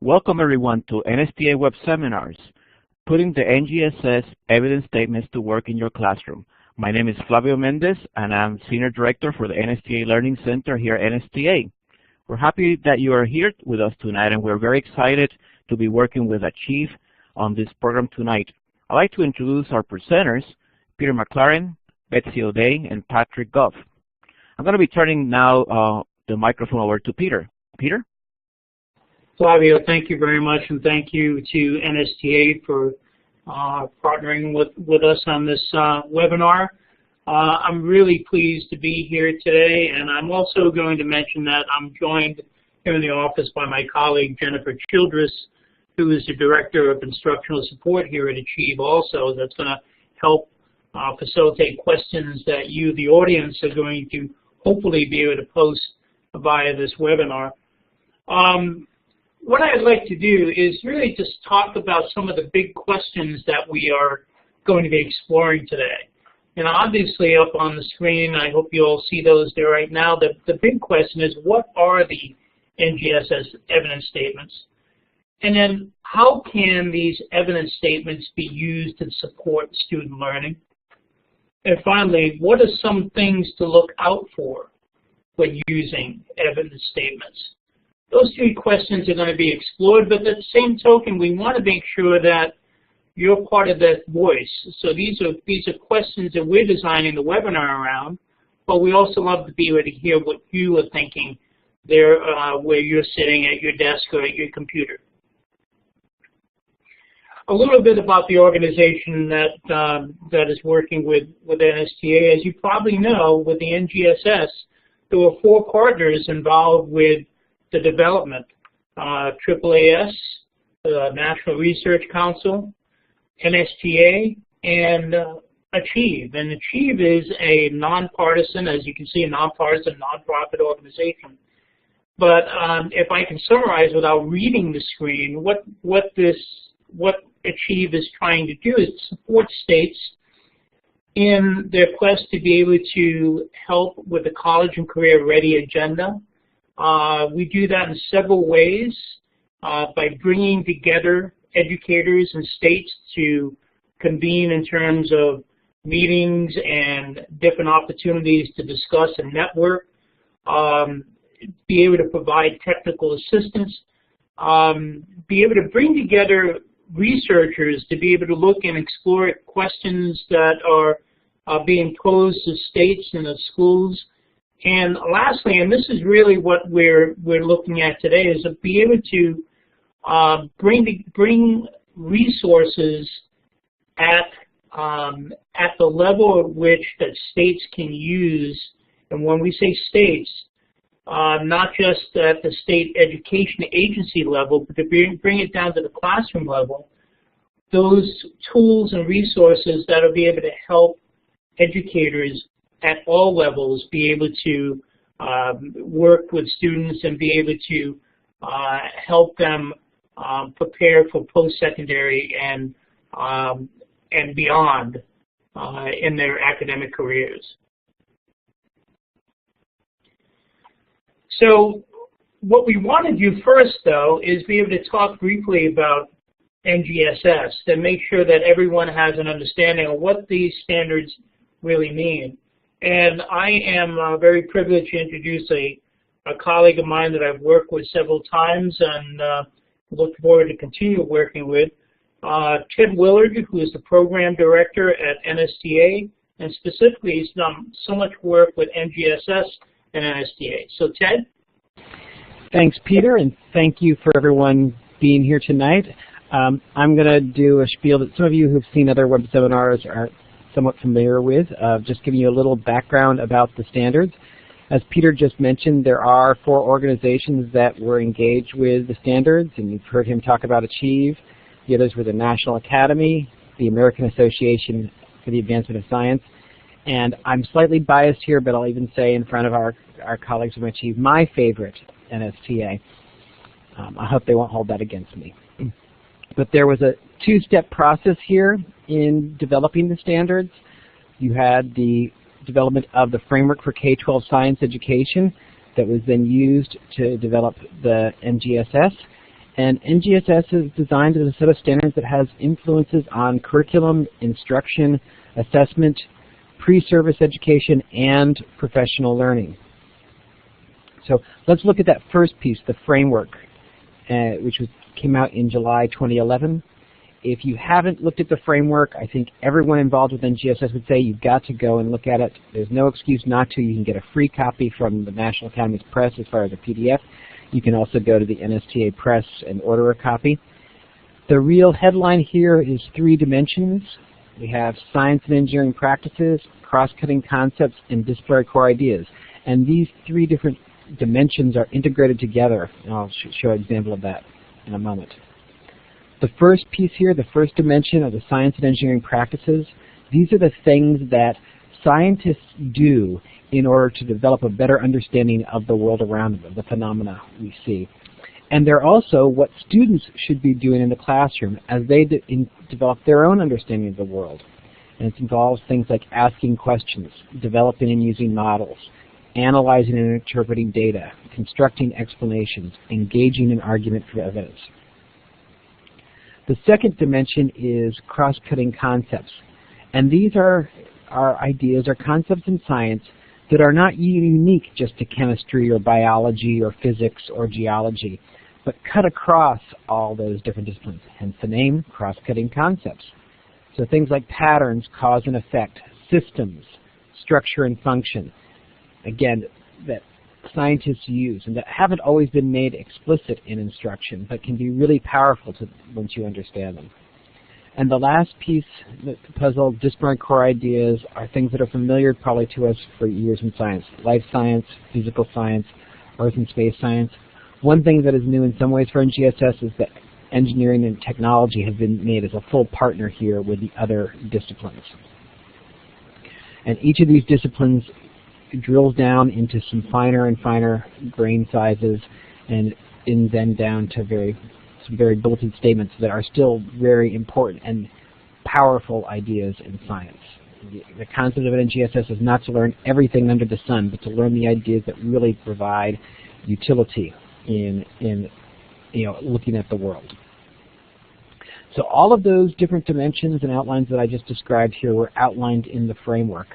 Welcome everyone to NSTA Web Seminars, putting the NGSS Evidence Statements to work in your classroom. My name is Flavio Mendez, and I'm Senior Director for the NSTA Learning Center here at NSTA. We're happy that you are here with us tonight, and we're very excited to be working with Achieve on this program tonight. I'd like to introduce our presenters, Peter McLaren, Betsy and Patrick Goff. I'm going to be turning now the microphone over to Peter. Peter? Flavio, thank you very much, and thank you to NSTA for partnering with us on this webinar. I'm really pleased to be here today, and I'm also going to mention that I'm joined here in the office by my colleague Jennifer Childress, who is the Director of Instructional Support here at Achieve also. That's going to help facilitate questions that you, the audience, are going to hopefully be able to post via this webinar. What I'd like to do is really just talk about some of the big questions that we are going to be exploring today. And obviously up on the screen, I hope you all see those there right now, the big question is, what are the NGSS evidence statements? And then how can these evidence statements be used to support student learning? And finally, what are some things to look out for when using evidence statements? Those three questions are going to be explored, but at the same token, we want to make sure that you're part of that voice. So these are questions that we're designing the webinar around, but we also love to be able to hear what you are thinking there where you're sitting at your desk or at your computer. A little bit about the organization that is working with NSTA. As you probably know, with the NGSS, there were 4 partners involved with the development: AAAS, the National Research Council, NSTA, and Achieve. And Achieve is a nonpartisan, as you can see, a nonpartisan, nonprofit organization. But if I can summarize without reading the screen, what Achieve is trying to do is support states in their quest to be able to help with the college and career ready agenda. We do that in several ways, by bringing together educators and states to convene in terms of meetings and different opportunities to discuss and network, be able to provide technical assistance, be able to bring together researchers to be able to look and explore questions that are being posed to states and to schools. And lastly, and this is really what we're looking at today, is to be able to bring resources at the level at which that states can use. And when we say states, not just at the state education agency level, but to bring it down to the classroom level, those tools and resources that will be able to help educators at all levels be able to work with students and be able to help them prepare for post-secondary and beyond in their academic careers. So what we want to do first, though, is be able to talk briefly about NGSS to make sure that everyone has an understanding of what these standards really mean. And I am very privileged to introduce a colleague of mine that I've worked with several times and look forward to continue working with, Ted Willard, who is the Program Director at NSTA, and specifically he's done so much work with NGSS and NSTA. So Ted? Thanks, Peter, and thank you for everyone being here tonight. I'm going to do a spiel that some of you who've seen other web seminars are somewhat familiar with, just giving you a little background about the standards. As Peter just mentioned, there are 4 organizations that were engaged with the standards, and you've heard him talk about Achieve. The others were the National Academy, the American Association for the Advancement of Science, and I'm slightly biased here, but I'll even say in front of our colleagues from Achieve, my favorite NSTA. I hope they won't hold that against me. But there was a 2-step process here in developing the standards. You had the development of the framework for K-12 science education that was then used to develop the NGSS. And NGSS is designed as a set of standards that has influences on curriculum, instruction, assessment, pre-service education, and professional learning. So let's look at that first piece, the framework, which came out in July 2011. If you haven't looked at the framework, I think everyone involved with NGSS would say you've got to go and look at it. There's no excuse not to. You can get a free copy from the National Academies Press as far as a PDF. You can also go to the NSTA Press and order a copy. The real headline here is 3 dimensions. We have science and engineering practices, cross-cutting concepts, and disciplinary core ideas. And these 3 different dimensions are integrated together, and I'll show an example of that in a moment. The first piece here, the first dimension of the science and engineering practices, these are the things that scientists do in order to develop a better understanding of the world around them, of the phenomena we see. And they're also what students should be doing in the classroom as they develop their own understanding of the world. And it involves things like asking questions, developing and using models, analyzing and interpreting data, constructing explanations, engaging in argument for evidence. The second dimension is cross-cutting concepts. And these are ideas or concepts in science that are not unique just to chemistry or biology or physics or geology, but cut across all those different disciplines, hence the name, cross-cutting concepts. So things like patterns, cause and effect, systems, structure and function, again, that scientists use and that haven't always been made explicit in instruction, but can be really powerful once you understand them. And the last piece, the puzzle, disciplinary core ideas, are things that are familiar probably to us for years in science. Life science, physical science, earth and space science. One thing that is new in some ways for NGSS is that engineering and technology have been made as a full partner here with the other disciplines. And each of these disciplines drills down into some finer and finer grain sizes and then down to some very bulleted statements that are still very important and powerful ideas in science. The concept of an NGSS is not to learn everything under the sun, but to learn the ideas that really provide utility in looking at the world. So all of those different dimensions and outlines that I just described here were outlined in the framework.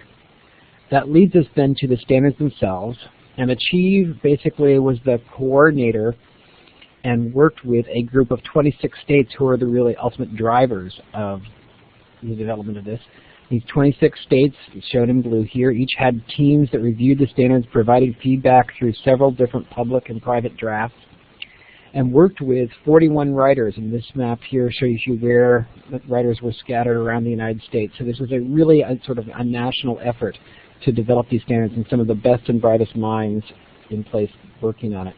That leads us then to the standards themselves, and Achieve basically was the coordinator and worked with a group of 26 states who are the really ultimate drivers of the development of this. These 26 states, shown in blue here, each had teams that reviewed the standards, provided feedback through several different public and private drafts, and worked with 41 writers. And this map here shows you where the writers were scattered around the United States. So this was really sort of a national effort to develop these standards, and some of the best and brightest minds in place working on it.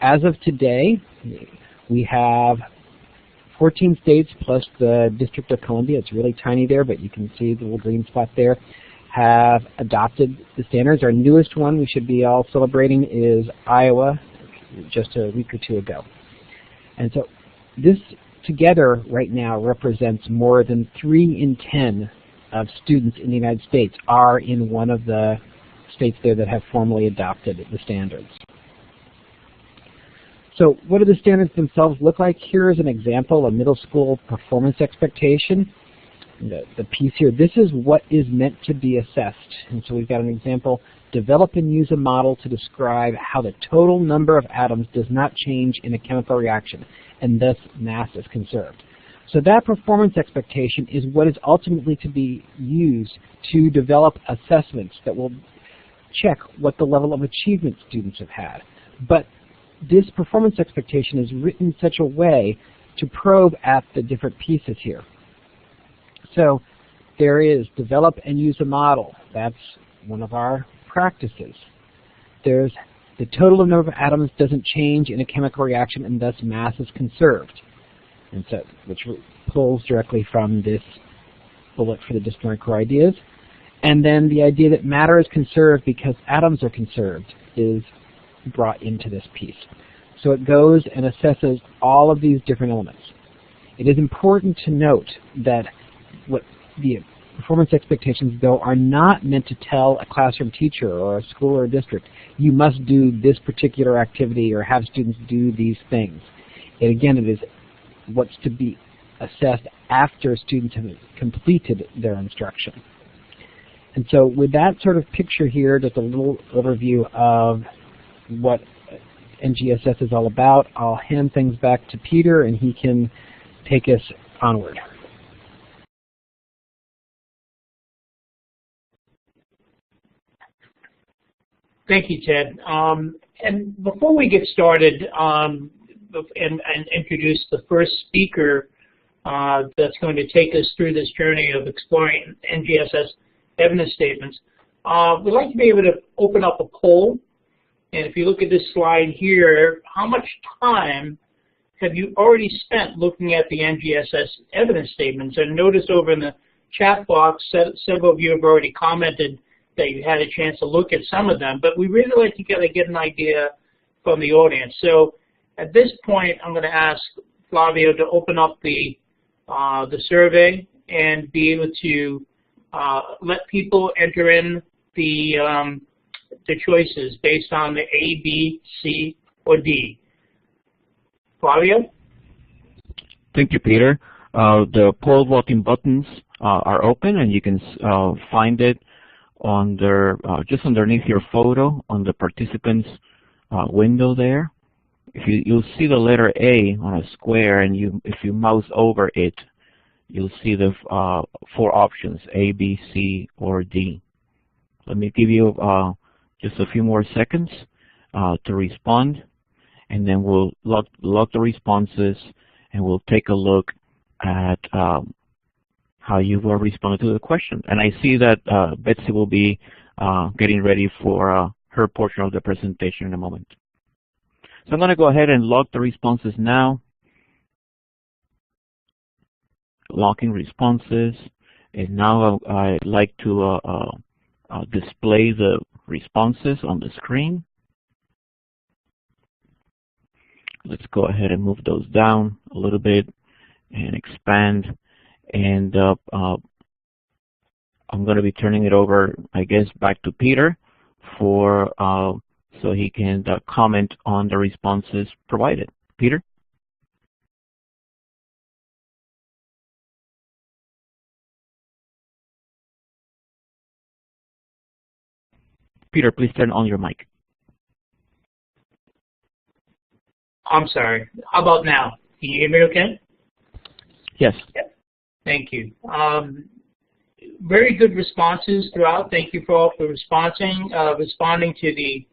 As of today, we have 14 states plus the District of Columbia. It's really tiny there, but you can see the little green spot there, have adopted the standards. Our newest one we should be all celebrating is Iowa, just a week or 2 ago. And so this together right now represents more than 3 in 10 of students in the United States are in one of the states there that have formally adopted the standards. So what do the standards themselves look like? Here is an example, a middle school performance expectation. The piece here, this is what is meant to be assessed. And so we've got an example, develop and use a model to describe how the total number of atoms does not change in a chemical reaction, and thus mass is conserved. So that performance expectation is what is ultimately to be used to develop assessments that will check what the level of achievement students have had. But this performance expectation is written in such a way to probe at the different pieces here. So there is develop and use a model. That's one of our practices. There's the total number of atoms doesn't change in a chemical reaction, and thus mass is conserved. And so, which pulls directly from this bullet for the disciplinary core ideas. And then the idea that matter is conserved because atoms are conserved is brought into this piece. So it goes and assesses all of these different elements. It is important to note that what the performance expectations, though, are not meant to tell a classroom teacher or a school or a district, you must do this particular activity or have students do these things. And again, it is what's to be assessed after students have completed their instruction. And so with that sort of picture here, just a little overview of what NGSS is all about, I'll hand things back to Peter and he can take us onward. Thank you, Ted. And before we get started and introduce the first speaker that's going to take us through this journey of exploring NGSS evidence statements, we'd like to be able to open up a poll. And if you look at this slide here, how much time have you already spent looking at the NGSS evidence statements? And notice over in the chat box, several of you have already commented that you had a chance to look at some of them, but we really like to get an idea from the audience. So at this point, I'm going to ask Flavio to open up the survey and be able to let people enter in the choices based on the A, B, C, or D. Flavio? Thank you, Peter. The poll voting buttons are open, and you can find it on their, just underneath your photo on the participants window there. You'll see the letter A on a square, and if you mouse over it, you'll see the 4 options, A, B, C, or D. Let me give you just a few more seconds to respond, and then we'll log the responses, and we'll take a look at how you will respond to the question. And I see that Betsy will be getting ready for her portion of the presentation in a moment. So I'm going to go ahead and log the responses now. Logging responses. And now I'd like to display the responses on the screen. Let's go ahead and move those down a little bit and expand. And I'm going to be turning it over, I guess, back to Peter for so he can comment on the responses provided. Peter? Peter, please turn on your mic. I'm sorry. How about now? Can you hear me okay? Yes. Yep. Thank you. Very good responses throughout. Thank you for responding to the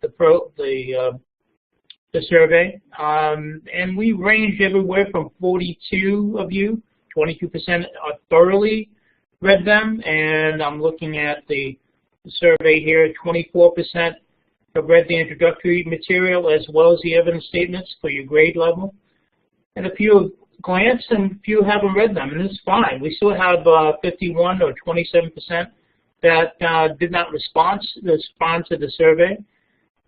survey. And we ranged everywhere from 42 of you, 22% thoroughly read them, and I'm looking at the survey here. 24% have read the introductory material as well as the evidence statements for your grade level, and a few have glanced and a few haven't read them, and it's fine. We still have 51 or 27% that did not respond to the survey.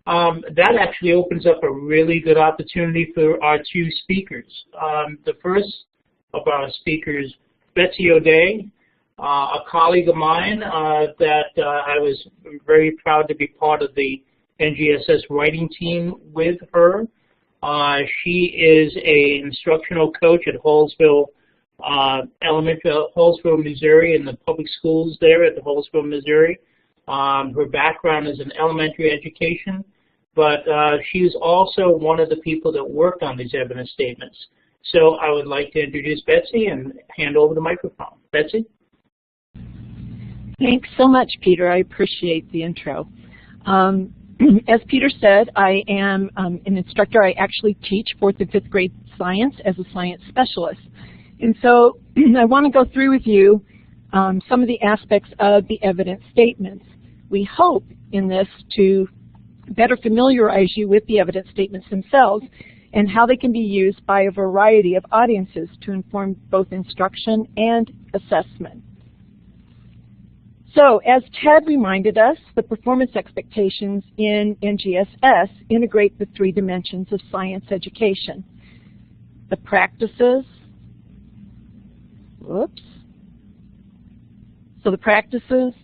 That actually opens up a really good opportunity for our 2 speakers. The first of our speakers, Betsy O'Day, a colleague of mine that I was very proud to be part of the NGSS writing team with her. She is an instructional coach at Hallsville Missouri, in the public schools there at the Hallsville, Missouri. Her background is in elementary education, but she's also one of the people that worked on these evidence statements. So I would like to introduce Betsy and hand over the microphone. Betsy? Thanks so much, Peter. I appreciate the intro. As Peter said, I am an instructor. I actually teach 4th and 5th grade science as a science specialist. And so I want to go through with you some of the aspects of the evidence statements. We hope in this to better familiarize you with the evidence statements themselves and how they can be used by a variety of audiences to inform both instruction and assessment. So, as Ted reminded us, the performance expectations in NGSS integrate the 3 dimensions of science education: the practices, the practices,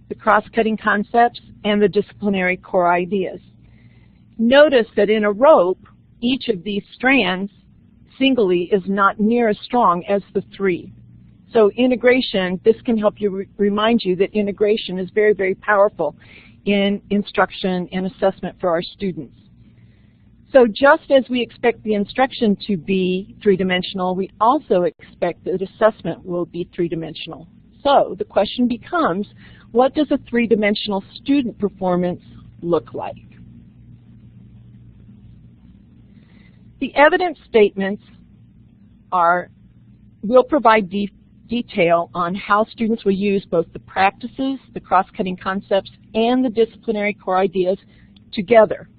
the cross-cutting concepts, and the disciplinary core ideas. Notice that in a rope, each of these strands singly is not near as strong as the 3. So integration, this can help you remind you that integration is very, very powerful in instruction and assessment for our students. So just as we expect the instruction to be 3-dimensional, we also expect that assessment will be 3-dimensional. So the question becomes, what does a 3-dimensional student performance look like? The evidence statements will provide detail on how students will use both the practices, the cross-cutting concepts, and the disciplinary core ideas together.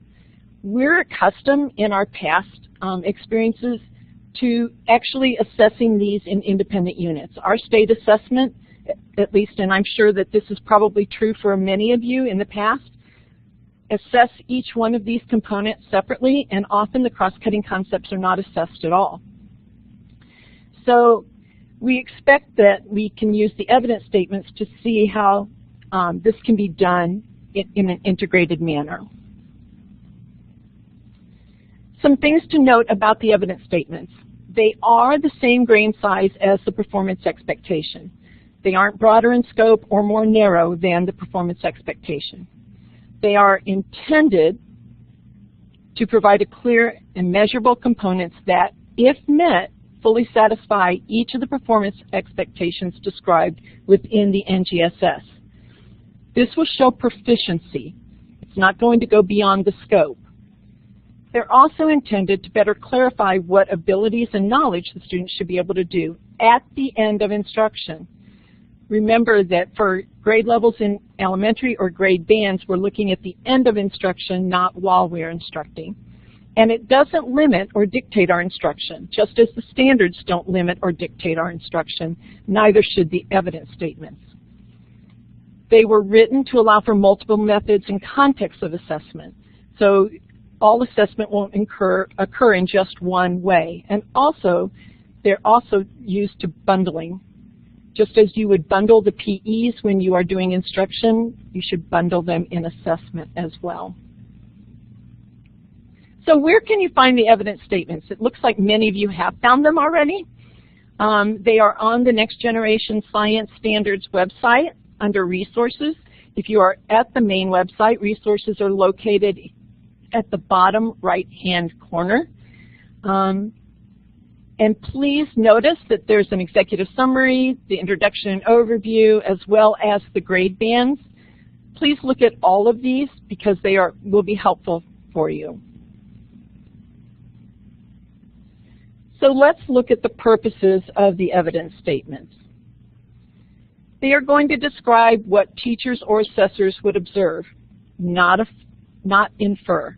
We're accustomed in our past experiences to actually assessing these in independent units. Our state assessment, at least, and I'm sure that this is probably true for many of you in the past, assess each one of these components separately, and often the cross-cutting concepts are not assessed at all. So we expect that we can use the evidence statements to see how this can be done in an integrated manner. Some things to note about the evidence statements. They are the same grain size as the performance expectation. They aren't broader in scope or more narrow than the performance expectation. They are intended to provide a clear and measurable components that, if met, fully satisfy each of the performance expectations described within the NGSS. This will show proficiency. It's not going to go beyond the scope. They're also intended to better clarify what abilities and knowledge the students should be able to do at the end of instruction. Remember that for grade levels in elementary or grade bands, we're looking at the end of instruction, not while we're instructing. And it doesn't limit or dictate our instruction. Just as the standards don't limit or dictate our instruction, neither should the evidence statements. They were written to allow for multiple methods and contexts of assessment. So all assessment won't occur in just one way. And also, they're also used to bundling. Just as you would bundle the PEs when you are doing instruction, you should bundle them in assessment as well. So where can you find the evidence statements? It looks like many of you have found them already. They are on the Next Generation Science Standards website under Resources. If you are at the main website, resources are located at the bottom right-hand corner. And please notice that there's an executive summary, the introduction and overview, as well as the grade bands. Please look at all of these because they will be helpful for you. So let's look at the purposes of the evidence statements. They are going to describe what teachers or assessors would observe, not infer.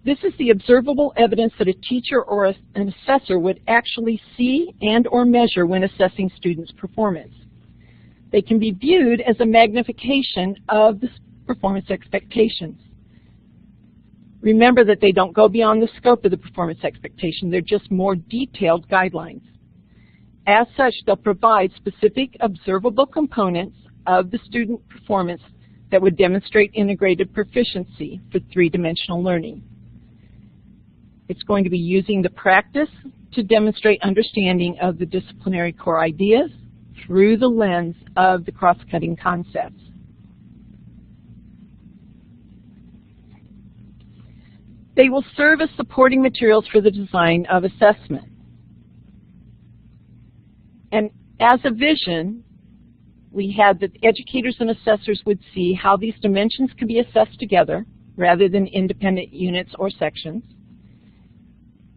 This is the observable evidence that a teacher or an assessor would actually see and or measure when assessing students' performance. They can be viewed as a magnification of the performance expectations. Remember that they don't go beyond the scope of the performance expectation. They're just more detailed guidelines. As such, they'll provide specific observable components of the student performance that would demonstrate integrated proficiency for 3-dimensional learning. It's going to be using the practice to demonstrate understanding of the disciplinary core ideas through the lens of the cross-cutting concepts. They will serve as supporting materials for the design of assessment. And as a vision, we had that educators and assessors would see how these dimensions can be assessed together rather than independent units or sections,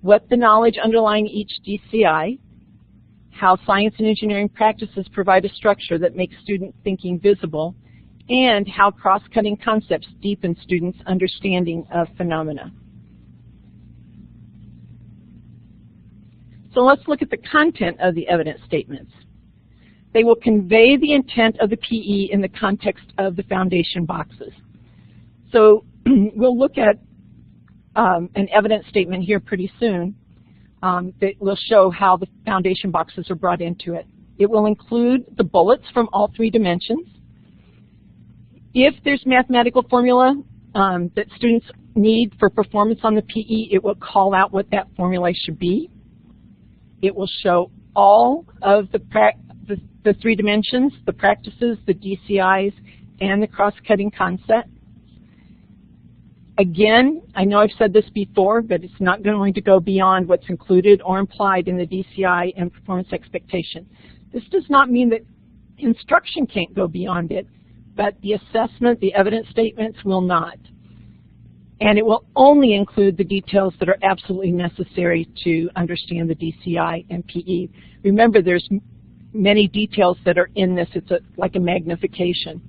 what the knowledge underlying each DCI, how science and engineering practices provide a structure that makes student thinking visible, and how cross-cutting concepts deepen students' understanding of phenomena. So let's look at the content of the evidence statements. They will convey the intent of the PE in the context of the foundation boxes. So we'll look at an evidence statement here pretty soon that will show how the foundation boxes are brought into it. It will include the bullets from all 3 dimensions. If there's mathematical formula that students need for performance on the PE, it will call out what that formula should be. It will show all of the three dimensions, the practices, the DCIs, and the cross-cutting concept. Again, I know I've said this before, but it's not going to go beyond what's included or implied in the DCI and performance expectation. This does not mean that instruction can't go beyond it, but the assessment, the evidence statements will not. And it will only include the details that are absolutely necessary to understand the DCI and PE. Remember, there's many details that are in this. It's like a magnification.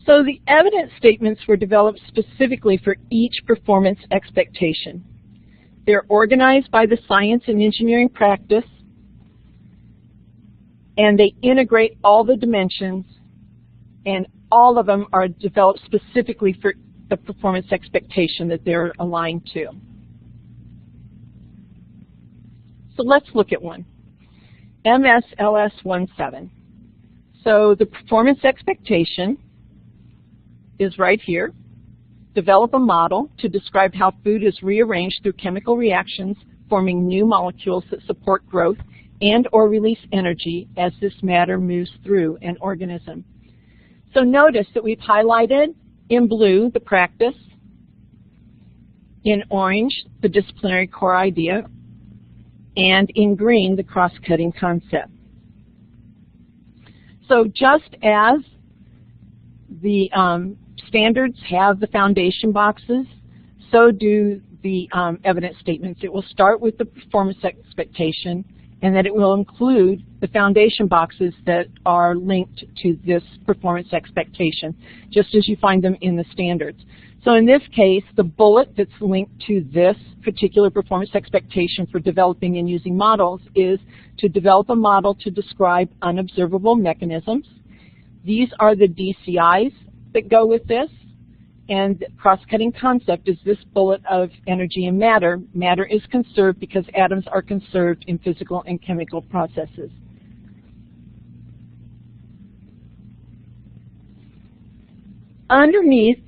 So the evidence statements were developed specifically for each performance expectation. They're organized by the science and engineering practice, and they integrate all the dimensions, and all of them are developed specifically for the performance expectation that they're aligned to. So let's look at one. MSLS17. So the performance expectation is right here. Develop a model to describe how food is rearranged through chemical reactions, forming new molecules that support growth and or release energy as this matter moves through an organism. So notice that we've highlighted in blue the practice, in orange the disciplinary core idea, and in green the cross-cutting concept. So just as the standards have the foundation boxes, so do the evidence statements. It will start with the performance expectation, and then it will include the foundation boxes that are linked to this performance expectation, just as you find them in the standards. So in this case, the bullet that's linked to this particular performance expectation for developing and using models is to develop a model to describe unobservable mechanisms. These are the DCIs that go with this, and the cross-cutting concept is this bullet of energy and matter. Matter is conserved because atoms are conserved in physical and chemical processes. Underneath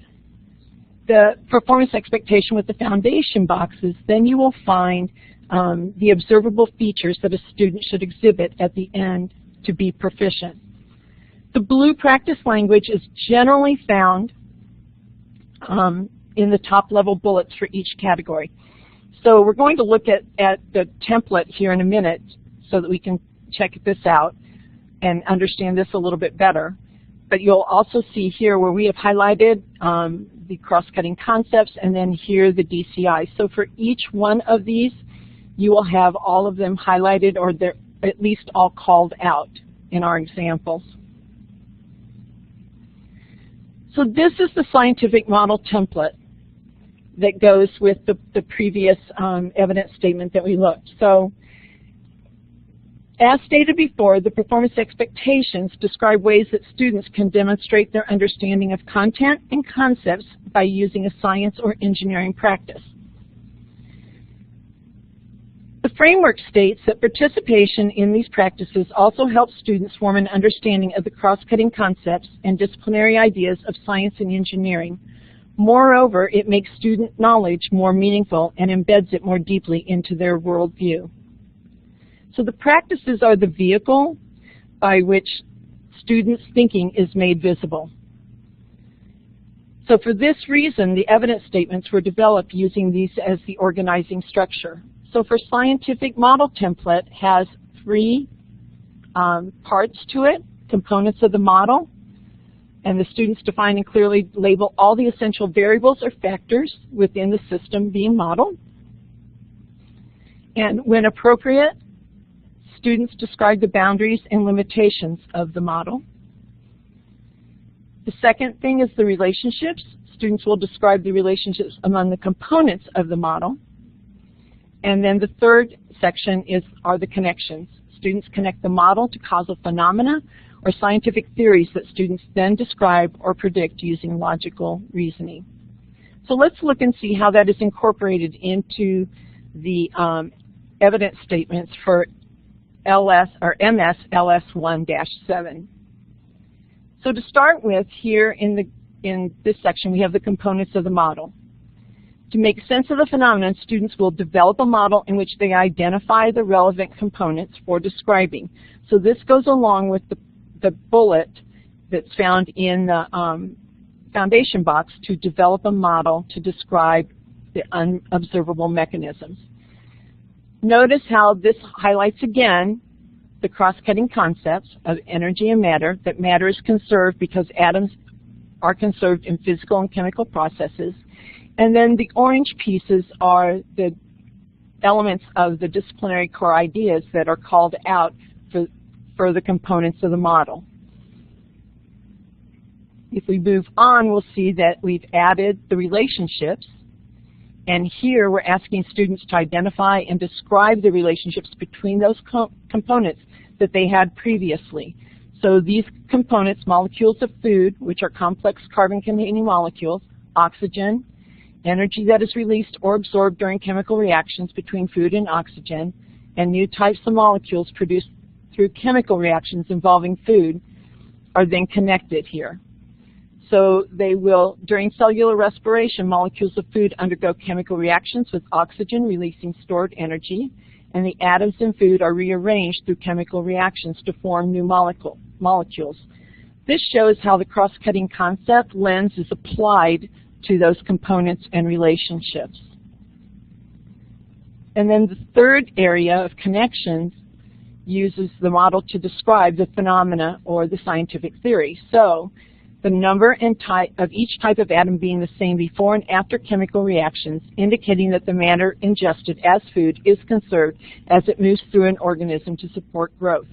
the performance expectation with the foundation boxes, then you will find the observable features that a student should exhibit at the end to be proficient. The blue practice language is generally found in the top level bullets for each category. So we're going to look at the template here in a minute so that we can check this out and understand this a little bit better. But you'll also see here where we have highlighted the cross-cutting concepts, and then here the DCI. So for each one of these, you will have all of them highlighted, or they're at least all called out in our examples. So this is the scientific model template that goes with the previous evidence statement that we looked. So as stated before, the performance expectations describe ways that students can demonstrate their understanding of content and concepts by using a science or engineering practice. The framework states that participation in these practices also helps students form an understanding of the cross-cutting concepts and disciplinary ideas of science and engineering. Moreover, it makes student knowledge more meaningful and embeds it more deeply into their worldview. So the practices are the vehicle by which students' thinking is made visible. So for this reason, the evidence statements were developed using these as the organizing structure. So for scientific model template has three parts to it, components of the model, and the students define and clearly label all the essential variables or factors within the system being modeled. And when appropriate, students describe the boundaries and limitations of the model. The second thing is the relationships. Students will describe the relationships among the components of the model. And then the third section are the connections. Students connect the model to causal phenomena or scientific theories that students then describe or predict using logical reasoning. So let's look and see how that is incorporated into the evidence statements for MS LS1-7. So So to start with, here in this section, we have the components of the model. To make sense of the phenomenon, students will develop a model in which they identify the relevant components for describing. So this goes along with the bullet that's found in the foundation box to develop a model to describe the unobservable mechanisms. Notice how this highlights again the cross-cutting concepts of energy and matter, that matter is conserved because atoms are conserved in physical and chemical processes. And then the orange pieces are the elements of the disciplinary core ideas that are called out for the components of the model. If we move on, we'll see that we've added the relationships. And here we're asking students to identify and describe the relationships between those components that they had previously. So these components, molecules of food, which are complex carbon-containing molecules, oxygen, energy that is released or absorbed during chemical reactions between food and oxygen, and new types of molecules produced through chemical reactions involving food, are then connected here. So they will, during cellular respiration, molecules of food undergo chemical reactions with oxygen, releasing stored energy, and the atoms in food are rearranged through chemical reactions to form new molecules. This shows how the cross-cutting concept lens is applied to those components and relationships. And then the third area of connections uses the model to describe the phenomena or the scientific theory. So the number and type of each type of atom being the same before and after chemical reactions, indicating that the matter ingested as food is conserved as it moves through an organism to support growth.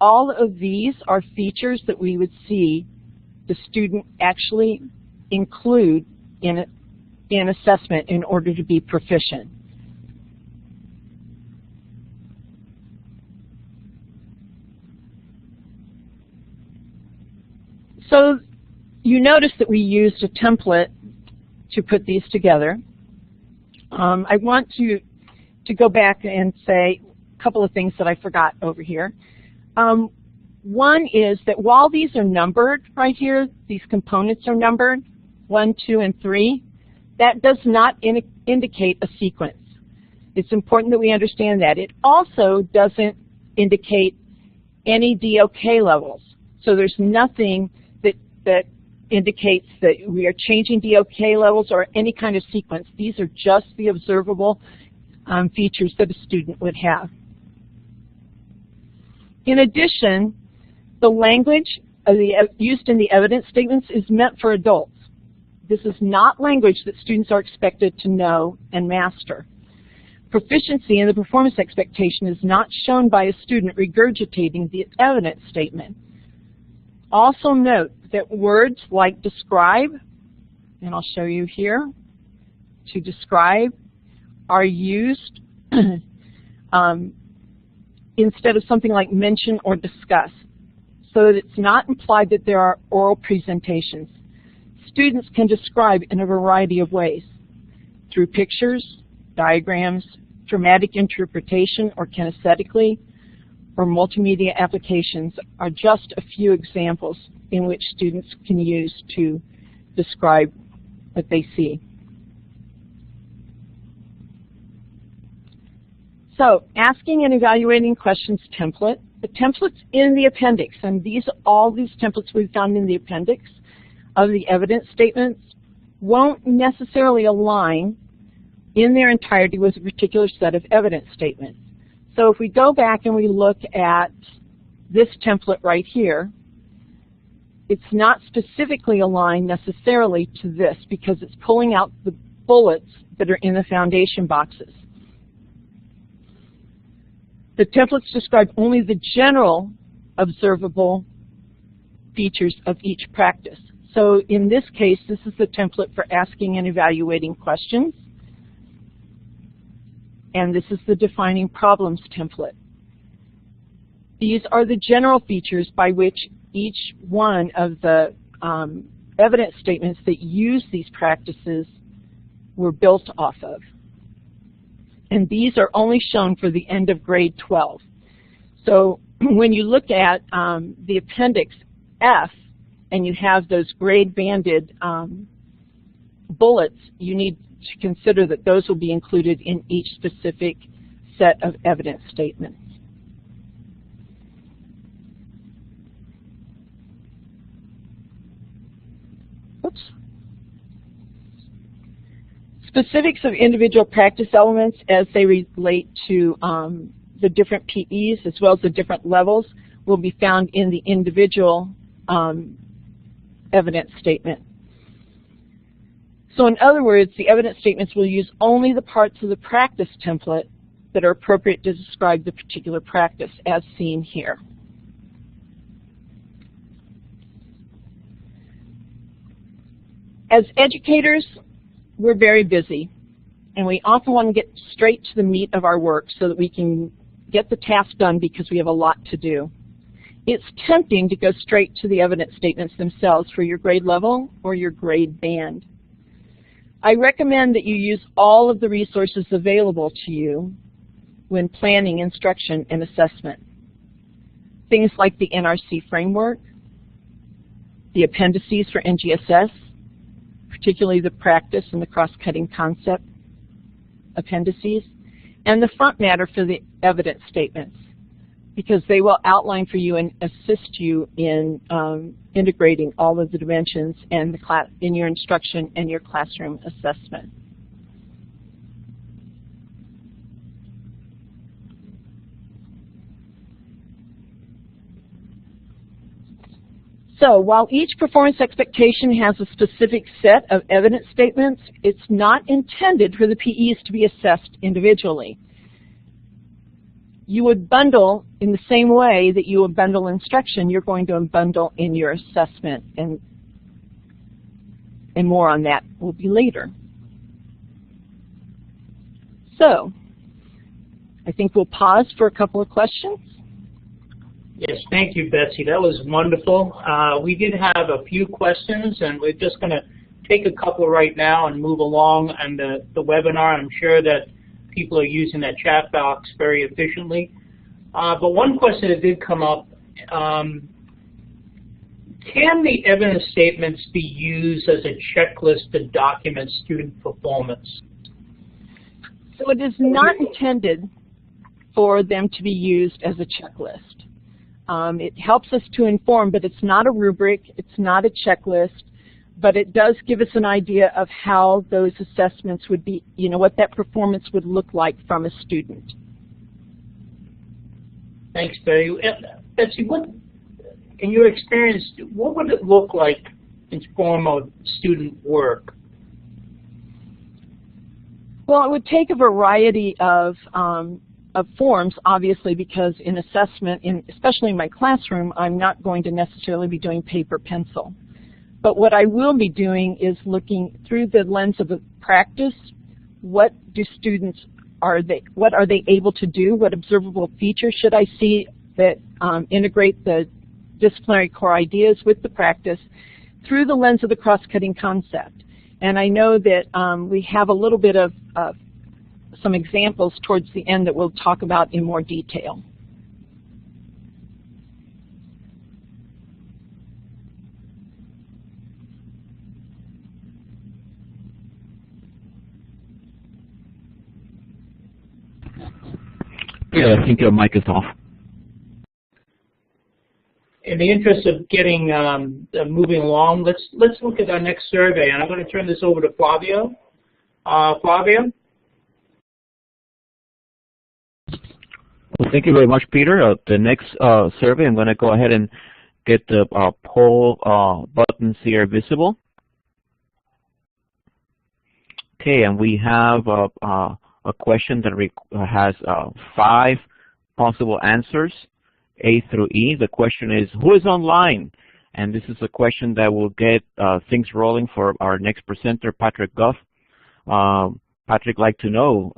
All of these are features that we would see the student actually include in assessment in order to be proficient. So you notice that we used a template to put these together. I want to go back and say a couple of things that I forgot over here. One is that while these are numbered right here, these components are numbered, 1, 2, and 3, that does not indicate a sequence. It's important that we understand that. It also doesn't indicate any DOK levels. So there's nothing that indicates that we are changing DOK levels or any kind of sequence. These are just the observable features that a student would have. In addition, the language used in the evidence statements is meant for adults. This is not language that students are expected to know and master. Proficiency in the performance expectation is not shown by a student regurgitating the evidence statement. Also note that words like describe, and I'll show you here, to describe, are used instead of something like mention or discuss, so that it's not implied that there are oral presentations. Students can describe in a variety of ways, through pictures, diagrams, dramatic interpretation, or kinesthetically, or multimedia applications are just a few examples in which students can use to describe what they see. So, asking and evaluating questions template. The template's in the appendix, and all these templates we've found in the appendix of the evidence statements won't necessarily align in their entirety with a particular set of evidence statements. So if we go back and we look at this template right here, it's not specifically aligned necessarily to this because it's pulling out the bullets that are in the foundation boxes. The templates describe only the general observable features of each practice. So in this case, this is the template for asking and evaluating questions. And this is the defining problems template. These are the general features by which each one of the evidence statements that use these practices were built off of. And these are only shown for the end of grade 12. So when you look at the appendix F and you have those grade banded bullets, you need to consider that those will be included in each specific set of evidence statements. Oops. Specifics of individual practice elements as they relate to the different PEs as well as the different levels will be found in the individual evidence statement. So in other words, the evidence statements will use only the parts of the practice template that are appropriate to describe the particular practice as seen here. As educators, we're very busy, and we often want to get straight to the meat of our work so that we can get the task done because we have a lot to do. It's tempting to go straight to the evidence statements themselves for your grade level or your grade band. I recommend that you use all of the resources available to you when planning instruction and assessment. Things like the NRC framework, the appendices for NGSS, particularly the practice and the cross-cutting concept appendices, and the front matter for the evidence statements, because they will outline for you and assist you in integrating all of the dimensions and in your instruction and your classroom assessment. So while each performance expectation has a specific set of evidence statements, it's not intended for the PEs to be assessed individually. You would bundle in the same way that you would bundle instruction, you're going to bundle in your assessment, and more on that will be later. So I think we'll pause for a couple of questions. Yes, thank you, Betsy. That was wonderful. We did have a few questions, and we're just going to take a couple right now and move along on the webinar. I'm sure that people are using that chat box very efficiently. But one question that did come up, can the evidence statements be used as a checklist to document student performance? So it is not intended for them to be used as a checklist. It helps us to inform, but it's not a rubric, it's not a checklist, but it does give us an idea of how those assessments would be, what that performance would look like from a student. Thanks, Betty. Betsy, in your experience, what would it look like in form of student work? Well, it would take a variety of forms, obviously, because in assessment, especially in my classroom, I'm not going to necessarily be doing paper pencil. But what I will be doing is looking through the lens of a practice. What do students, what are they able to do? What observable features should I see that integrate the disciplinary core ideas with the practice through the lens of the cross-cutting concept? And I know that we have a little bit of some examples towards the end that we'll talk about in more detail. Yeah, I think your mic is off. In the interest of getting moving along, let's look at our next survey, and I'm going to turn this over to Flavio. Flavio? Well, thank you very much, Peter. The next survey, I'm going to go ahead and get the poll buttons here visible. Okay, and we have a question that has 5 possible answers, A through E. The question is, who is online? And this is a question that will get things rolling for our next presenter, Patrick Goff. Patrick, like to know,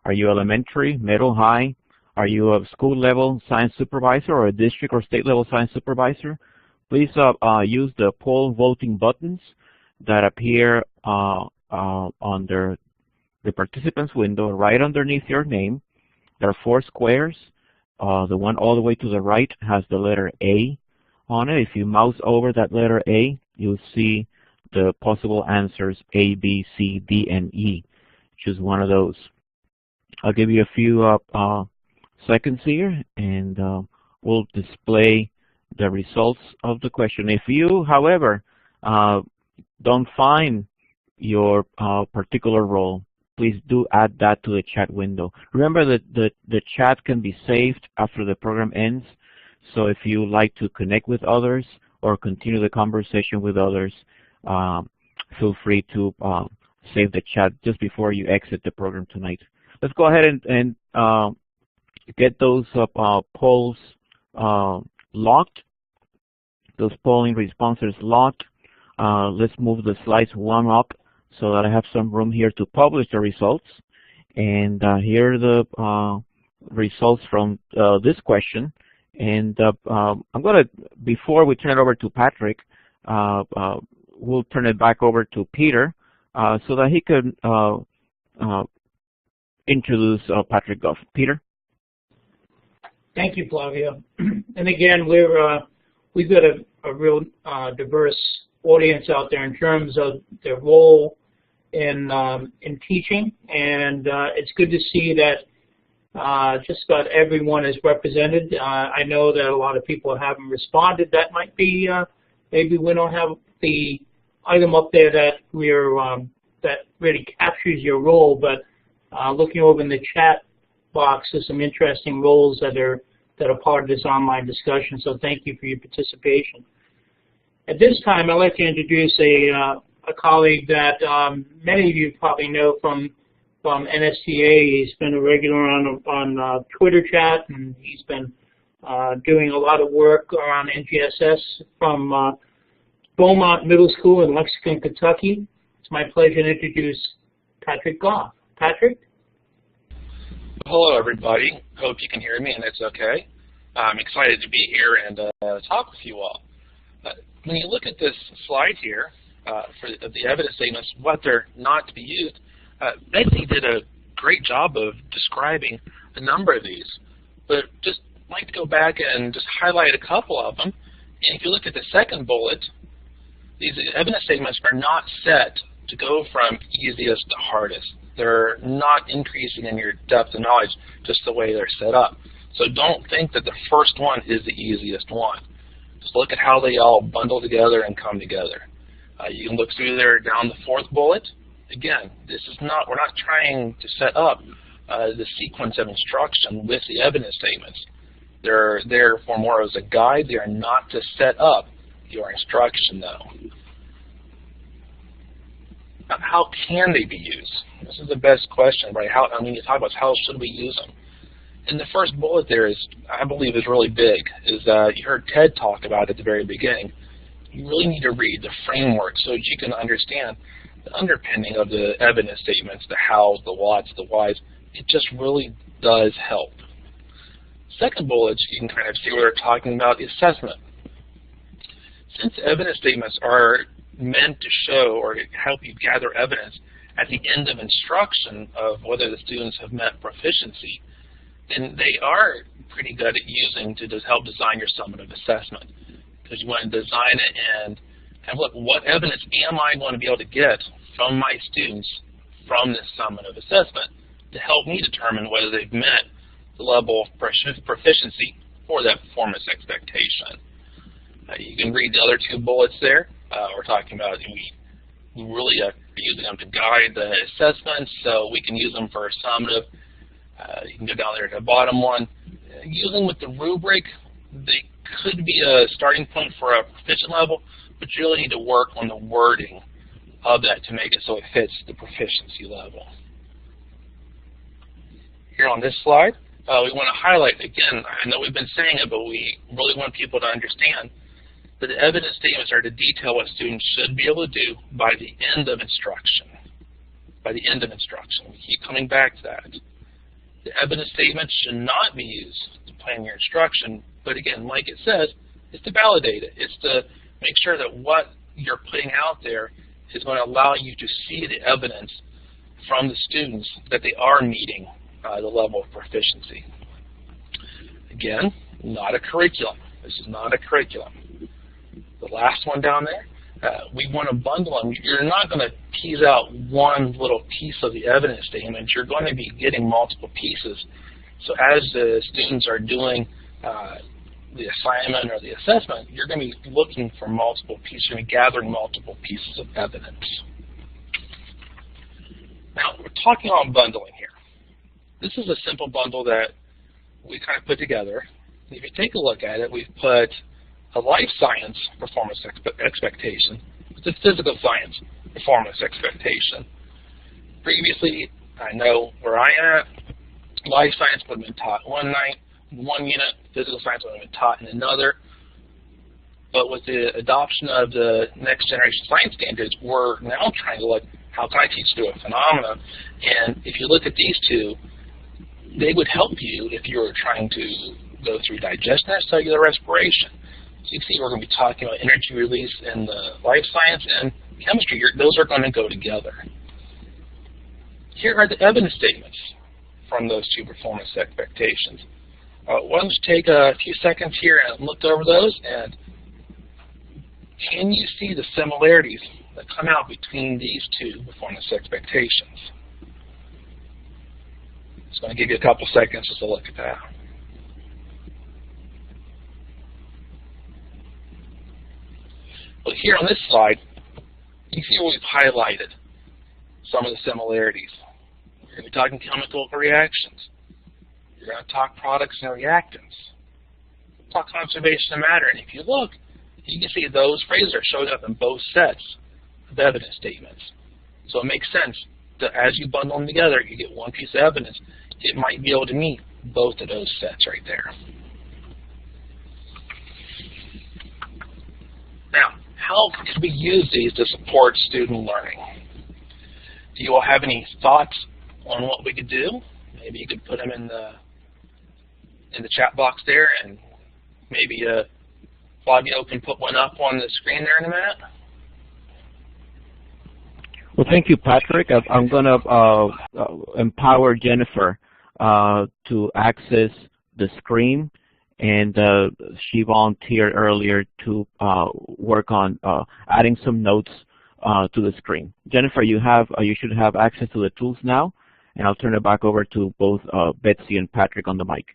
are you elementary, middle, high? Are you a school level science supervisor or a district or state level science supervisor? Please use the poll voting buttons that appear under the participants window right underneath your name. There are 4 squares. The one all the way to the right has the letter A. on it. If you mouse over that letter A, you'll see the possible answers A, B, C, D, and E. Choose one of those. I'll give you a few seconds here, and we'll display the results of the question. If you, however, don't find your particular role, please do add that to the chat window. Remember that the chat can be saved after the program ends, so if you like to connect with others or continue the conversation with others, feel free to save the chat just before you exit the program tonight. Let's go ahead and get those polls locked, those polling responses locked. Let's move the slides one up so that I have some room here to publish the results. And here are the results from this question. And I'm going to, before we turn it over to Patrick, we'll turn it back over to Peter so that he can introduce Patrick Goff. Peter? Thank you, Flavio. And again, we've got a real diverse audience out there in terms of their role in teaching, and it's good to see that just about everyone is represented. I know that a lot of people haven't responded. That might be maybe we don't have the item up there that that really captures your role, but looking over in the chat box, there's some interesting roles that are part of this online discussion. So thank you for your participation. At this time, I'd like to introduce a colleague that many of you probably know from NSTA. He's been a regular on Twitter chat, and he's been doing a lot of work around NGSS from Beaumont Middle School in Lexington, Kentucky. It's my pleasure to introduce Patrick Goff. Patrick? Hello, everybody. Hope you can hear me and it's okay. I'm excited to be here and talk with you all. When you look at this slide here for the evidence statements, what they're not to be used, Betsy did a great job of describing a number of these, but just like to go back and just highlight a couple of them. And if you look at the second bullet, these evidence statements are not set to go from easiest to hardest. They're not increasing in your depth of knowledge just the way they're set up. So don't think that the first one is the easiest one. Just look at how they all bundle together and come together. You can look through there down the fourth bullet. Again, we're not trying to set up the sequence of instruction with the evidence statements. They're there for more as a guide. They are not to set up your instruction, though. Now, how can they be used? This is the best question, right? You talk about how should we use them. And the first bullet there is, I believe, is really big. You heard Ted talk about at the very beginning. You really need to read the framework so that you can understand the underpinning of the evidence statements, the hows, the whats, the whys. It just really does help. Second bullet, you can kind of see what they're talking about, the assessment. Since evidence statements are meant to show or to help you gather evidence at the end of instruction of whether the students have met proficiency, then they are pretty good at using to just help design your summative assessment. Because you want to design it and have, look, what evidence am I going to be able to get from my students from this summative assessment to help me determine whether they've met the level of proficiency for that performance expectation. You can read the other two bullets there. We're talking about we really are using them to guide the assessments, so we can use them for a summative. You can go down there to the bottom one. Using with the rubric, they could be a starting point for a proficient level, but you really need to work on the wording of that to make it so it fits the proficiency level. Here on this slide, we want to highlight, again, I know we've been saying it, but we really want people to understand that the evidence statements are to detail what students should be able to do by the end of instruction. By the end of instruction. We keep coming back to that. The evidence statements should not be used to plan your instruction, but again, like it says, it's to validate it. It's to make sure that what you're putting out there is going to allow you to see the evidence from the students that they are meeting the level of proficiency. Again, not a curriculum. This is not a curriculum. the last one down there. We want to bundle them. You're not going to tease out one little piece of the evidence statement. You're going to be getting multiple pieces. So as the students are doing the assignment or the assessment, you're going to be looking for multiple pieces. You're going to be gathering multiple pieces of evidence. Now, we're talking on bundling here. This is a simple bundle that we kind of put together. If you take a look at it, we've put a life science performance expectation with a physical science performance expectation. Previously, I know where I am at, life science would have been taught one unit, physical science would have been taught in another. But with the adoption of the next generation science standards, we're now trying to look, how can I teach through a phenomenon? And if you look at these two, they would help you if you were trying to go through digestion and cellular respiration. So you can see we're going to be talking about energy release in the life science and chemistry. Those are going to go together. Here are the evidence statements from those two performance expectations. Why don't you take a few seconds here and look over those, and can you see the similarities that come out between these two performance expectations? Just going to give you a couple seconds just to look at that. Well, here on this slide, you see we've highlighted some of the similarities. We're going to be talking chemical reactions. You're going to talk products and reactants. Talk conservation of matter. And if you look, you can see those phrases are showing up in both sets of evidence statements. So it makes sense that as you bundle them together, you get one piece of evidence. It might be able to meet both of those sets right there. Now, how can we use these to support student learning? Do you all have any thoughts on what we could do? Maybe you could put them in the chat box there, and maybe Flavio can put one up on the screen there in a minute. Well, thank you, Patrick. I'm going to empower Jennifer to access the screen, and she volunteered earlier to work on adding some notes to the screen. Jennifer, you should have access to the tools now, and I'll turn it back over to both Betsy and Patrick on the mic.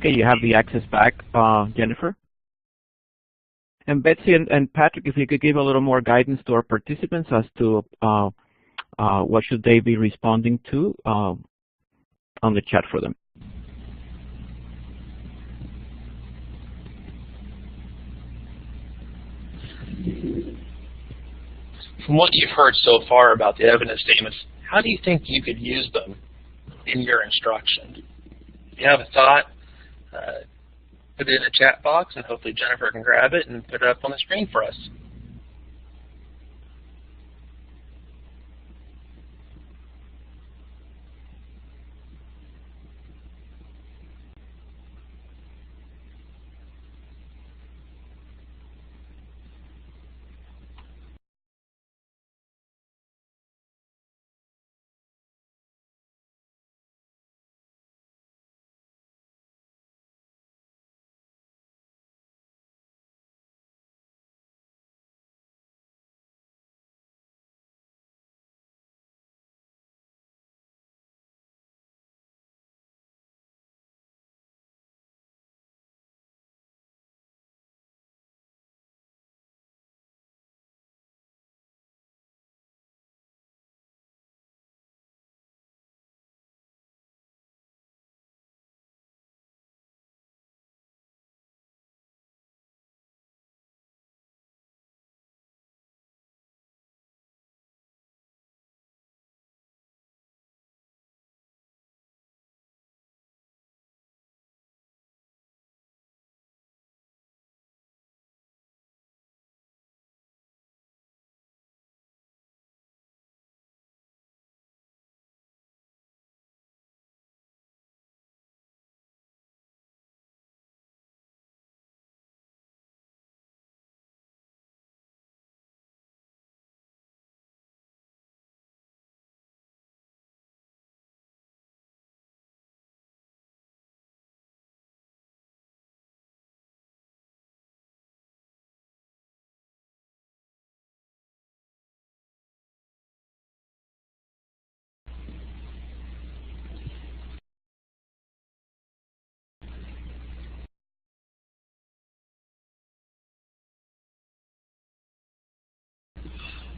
Okay, you have the access back, Jennifer. And Betsy and Patrick, if you could give a little more guidance to our participants as to what should they be responding to on the chat for them. From what you've heard so far about the evidence statements, how do you think you could use them in your instruction? If you have a thought, put it in the chat box, and hopefully Jennifer can grab it and put it up on the screen for us.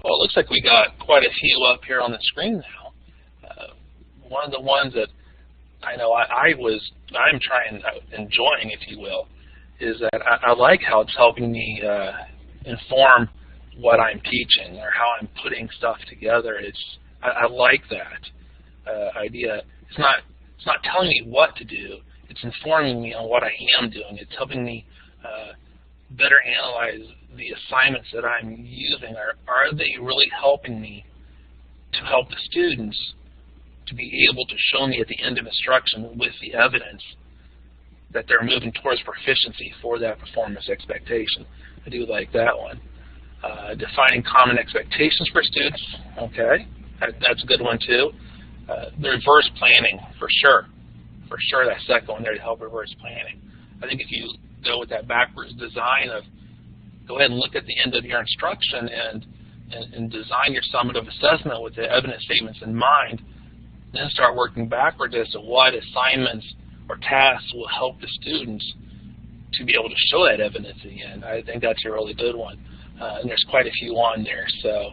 Well, it looks like we got quite a few up here on the screen now. One of the ones that I know I'm enjoying, if you will, is that I like how it's helping me inform what I'm teaching or how I'm putting stuff together. I like that idea. It's not telling me what to do. It's informing me on what I am doing. It's helping me better analyze the assignments that I'm using. Are they really helping me to help the students to be able to show me at the end of instruction with the evidence that they're moving towards proficiency for that performance expectation? I do like that one. Defining common expectations for students. Okay, that's a good one too. The reverse planning, for sure. For sure, that second one there to help reverse planning. I think if you go with that backwards design of go ahead and look at the end of your instruction and design your summative assessment with the evidence statements in mind, then start working backwards as to what assignments or tasks will help the students to be able to show that evidence again. I think that's a really good one. And there's quite a few on there. So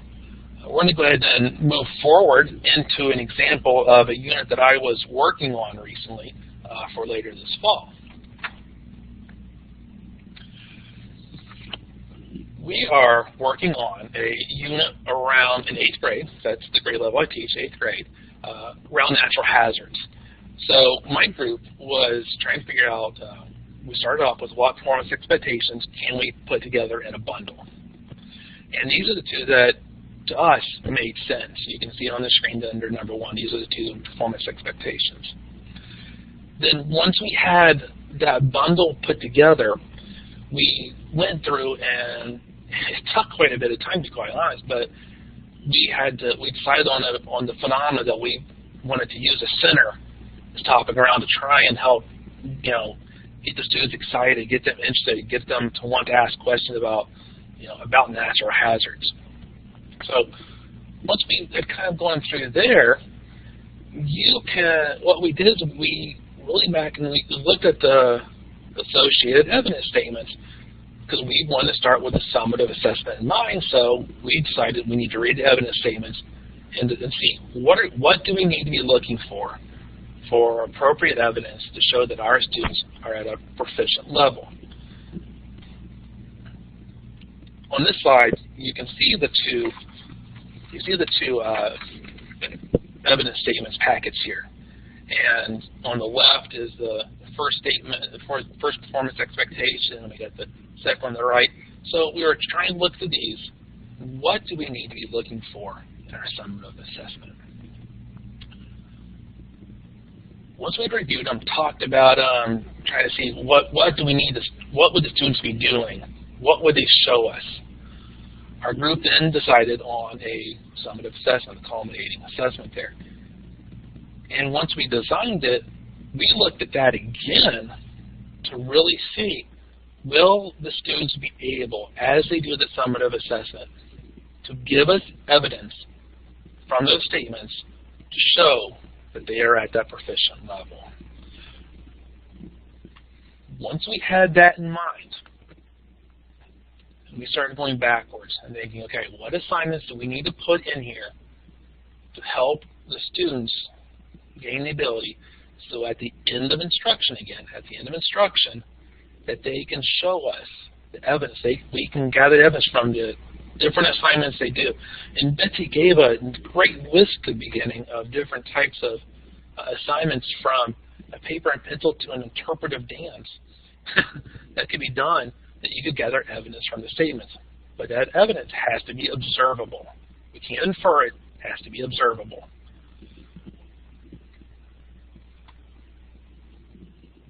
we're going to go ahead and move forward into an example of a unit that I was working on recently for later this fall. We are working on a unit around, in 8th grade, that's the grade level I teach, 8th grade, around natural hazards. So my group was trying to figure out, we started off with what performance expectations can we put together in a bundle. And these are the two that, to us, made sense. You can see it on the screen under number 1. These are the two performance expectations. Then once we had that bundle put together, we went through, and it took quite a bit of time, to be quite honest, but we decided on the phenomena that we wanted to use a center this topic around to try and help, get the students excited, get them interested, get them to want to ask questions about natural hazards. So once we had kind of gone through there, what we did is we really back and we looked at the associated evidence statements because we wanted to start with a summative assessment in mind. So we decided we need to read the evidence statements and see what do we need to be looking for appropriate evidence to show that our students are at a proficient level. On this slide, you can see the two evidence statements packets here. And on the left is the first statement, the first performance expectation, and we got the second on the right. So we were trying to look through these. What do we need to be looking for in our summative assessment? Once we had reviewed them, talked about trying to see what do we need, what would the students be doing? What would they show us? Our group then decided on a summative assessment, a culminating assessment there. And once we designed it, we looked at that again to really see, will the students be able, as they do the summative assessment, to give us evidence from those statements to show that they are at that proficient level. Once we had that in mind, we started going backwards and thinking, okay, what assignments do we need to put in here to help the students gain the ability so at the end of instruction, that they can show us the evidence. We can gather evidence from the different assignments they do. And Betsy gave a great list at the beginning of different types of assignments, from a paper and pencil to an interpretive dance that could be done, that you could gather evidence from the statements. But that evidence has to be observable. We can't infer it. It has to be observable.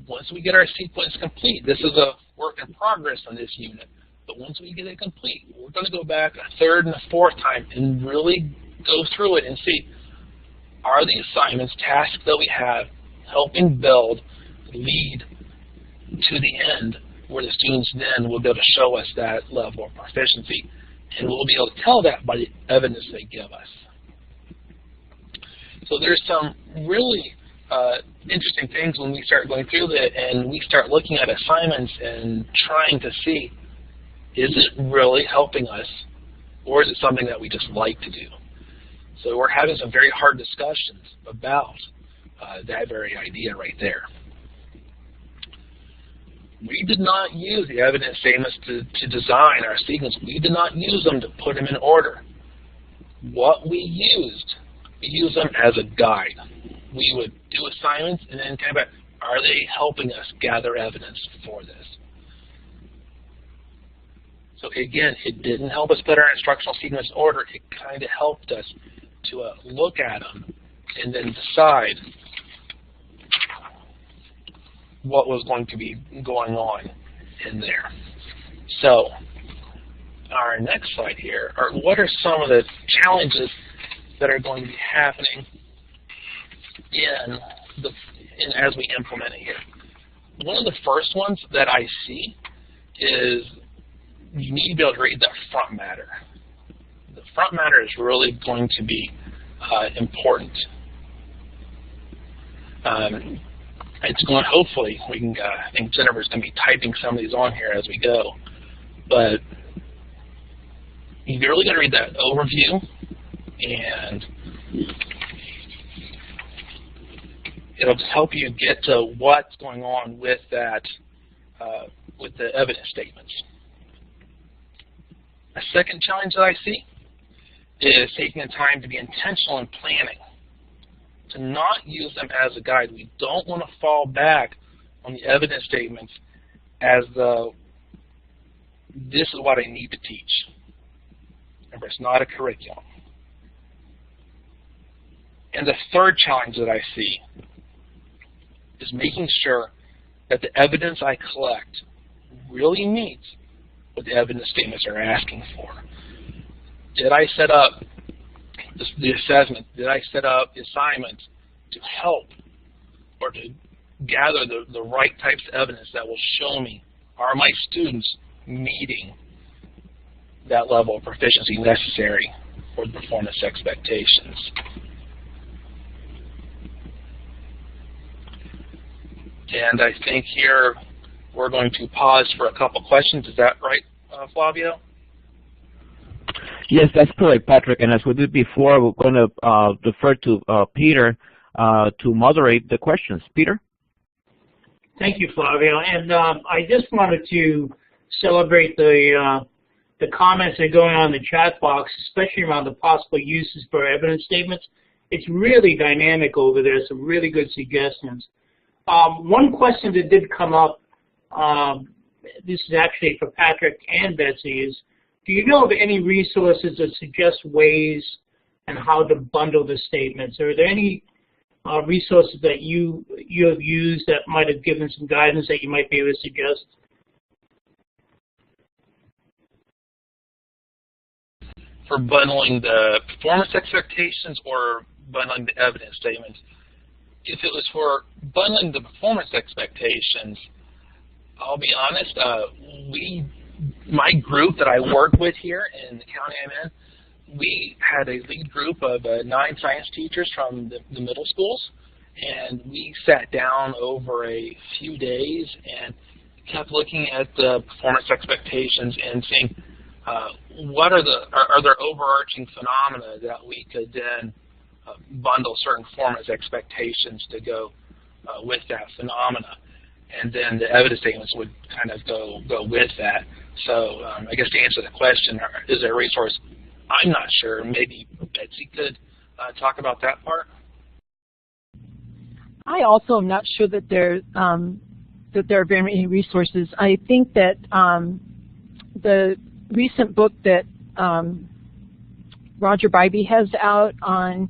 Once we get our sequence complete, this is a work in progress on this unit, but once we get it complete, we're going to go back a third and a fourth time and really go through it and see, are the assignments, tasks that we have, helping build, lead to the end where the students then will be able to show us that level of proficiency, and we'll be able to tell that by the evidence they give us. So there's some really interesting things when we start going through that and we start looking at assignments and trying to see, is it really helping us or is it something that we just like to do? So we're having some very hard discussions about that very idea right there. We did not use the evidence statements to design our sequence. We did not use them to put them in order. What we used them as a guide. We would do assignments and then kind of, are they helping us gather evidence for this? So again, it didn't help us put our instructional sequence in order. It kind of helped us to look at them and then decide what was going to be going on in there. So our next slide here are what are some of the challenges that are going to be happening as we implement it here. One of the first ones that I see is you need to be able to read the front matter. The front matter is really going to be important. It's going. Hopefully, we can. I think Jennifer's going to be typing some of these on here as we go. But you're really going to read that overview, and it'll just help you get to what's going on with that, with the evidence statements. A second challenge that I see is taking the time to be intentional in planning, to not use them as a guide. We don't want to fall back on the evidence statements as this is what I need to teach. Remember, it's not a curriculum. And the third challenge that I see is making sure that the evidence I collect really meets what the evidence statements are asking for. Did I set up the assessment? Did I set up the assignment to help or to gather the right types of evidence that will show me, are my students meeting that level of proficiency necessary for the performance expectations? And I think here we're going to pause for a couple questions. Is that right, Flavio? Yes, that's correct, Patrick. And as we did before, we're going to defer to Peter to moderate the questions. Peter? Thank you, Flavio. And I just wanted to celebrate the comments that are going on in the chat box, especially around the possible uses for evidence statements. It's really dynamic over there, some really good suggestions. One question that did come up, this is actually for Patrick and Betsy, is do you know of any resources that suggest ways and how to bundle the statements? Are there any resources that you have used that might have given some guidance that you might be able to suggest? For bundling the performance expectations or bundling the evidence statements? If it was for bundling the performance expectations, I'll be honest, my group that I work with here in the county I'm in, we had a lead group of 9 science teachers from the middle schools, and we sat down over a few days and kept looking at the performance expectations and seeing what are there overarching phenomena that we could then bundle certain performance expectations to go with that phenomena, and then the evidence statements would kind of go with that. So I guess to answer the question, is there a resource? I'm not sure. Maybe Betsy could talk about that part. I also am not sure that there are very many resources. I think that the recent book that Roger Bybee has out on,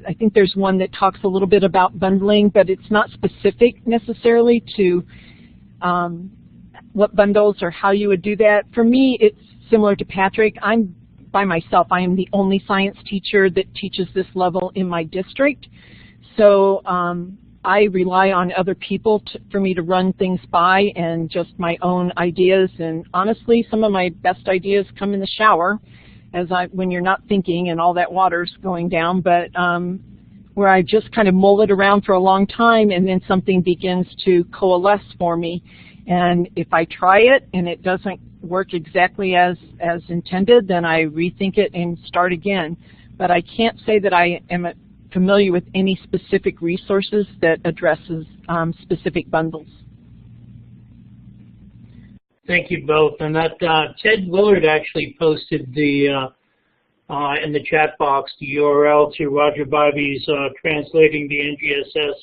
I think there's one that talks a little bit about bundling, but it's not specific necessarily to what bundles or how you would do that. For me, it's similar to Patrick. I'm by myself. I am the only science teacher that teaches this level in my district. So I rely on other people for me to run things by and just my own ideas. And honestly, some of my best ideas come in the shower when you're not thinking and all that water's going down, but where I just kind of mull it around for a long time and then something begins to coalesce for me. And if I try it and it doesn't work exactly as intended, then I rethink it and start again. But I can't say that I am familiar with any specific resources that addresses specific bundles. Thank you both. And that Ted Willard actually posted the in the chat box the URL to Roger Bobby's Translating the NGSS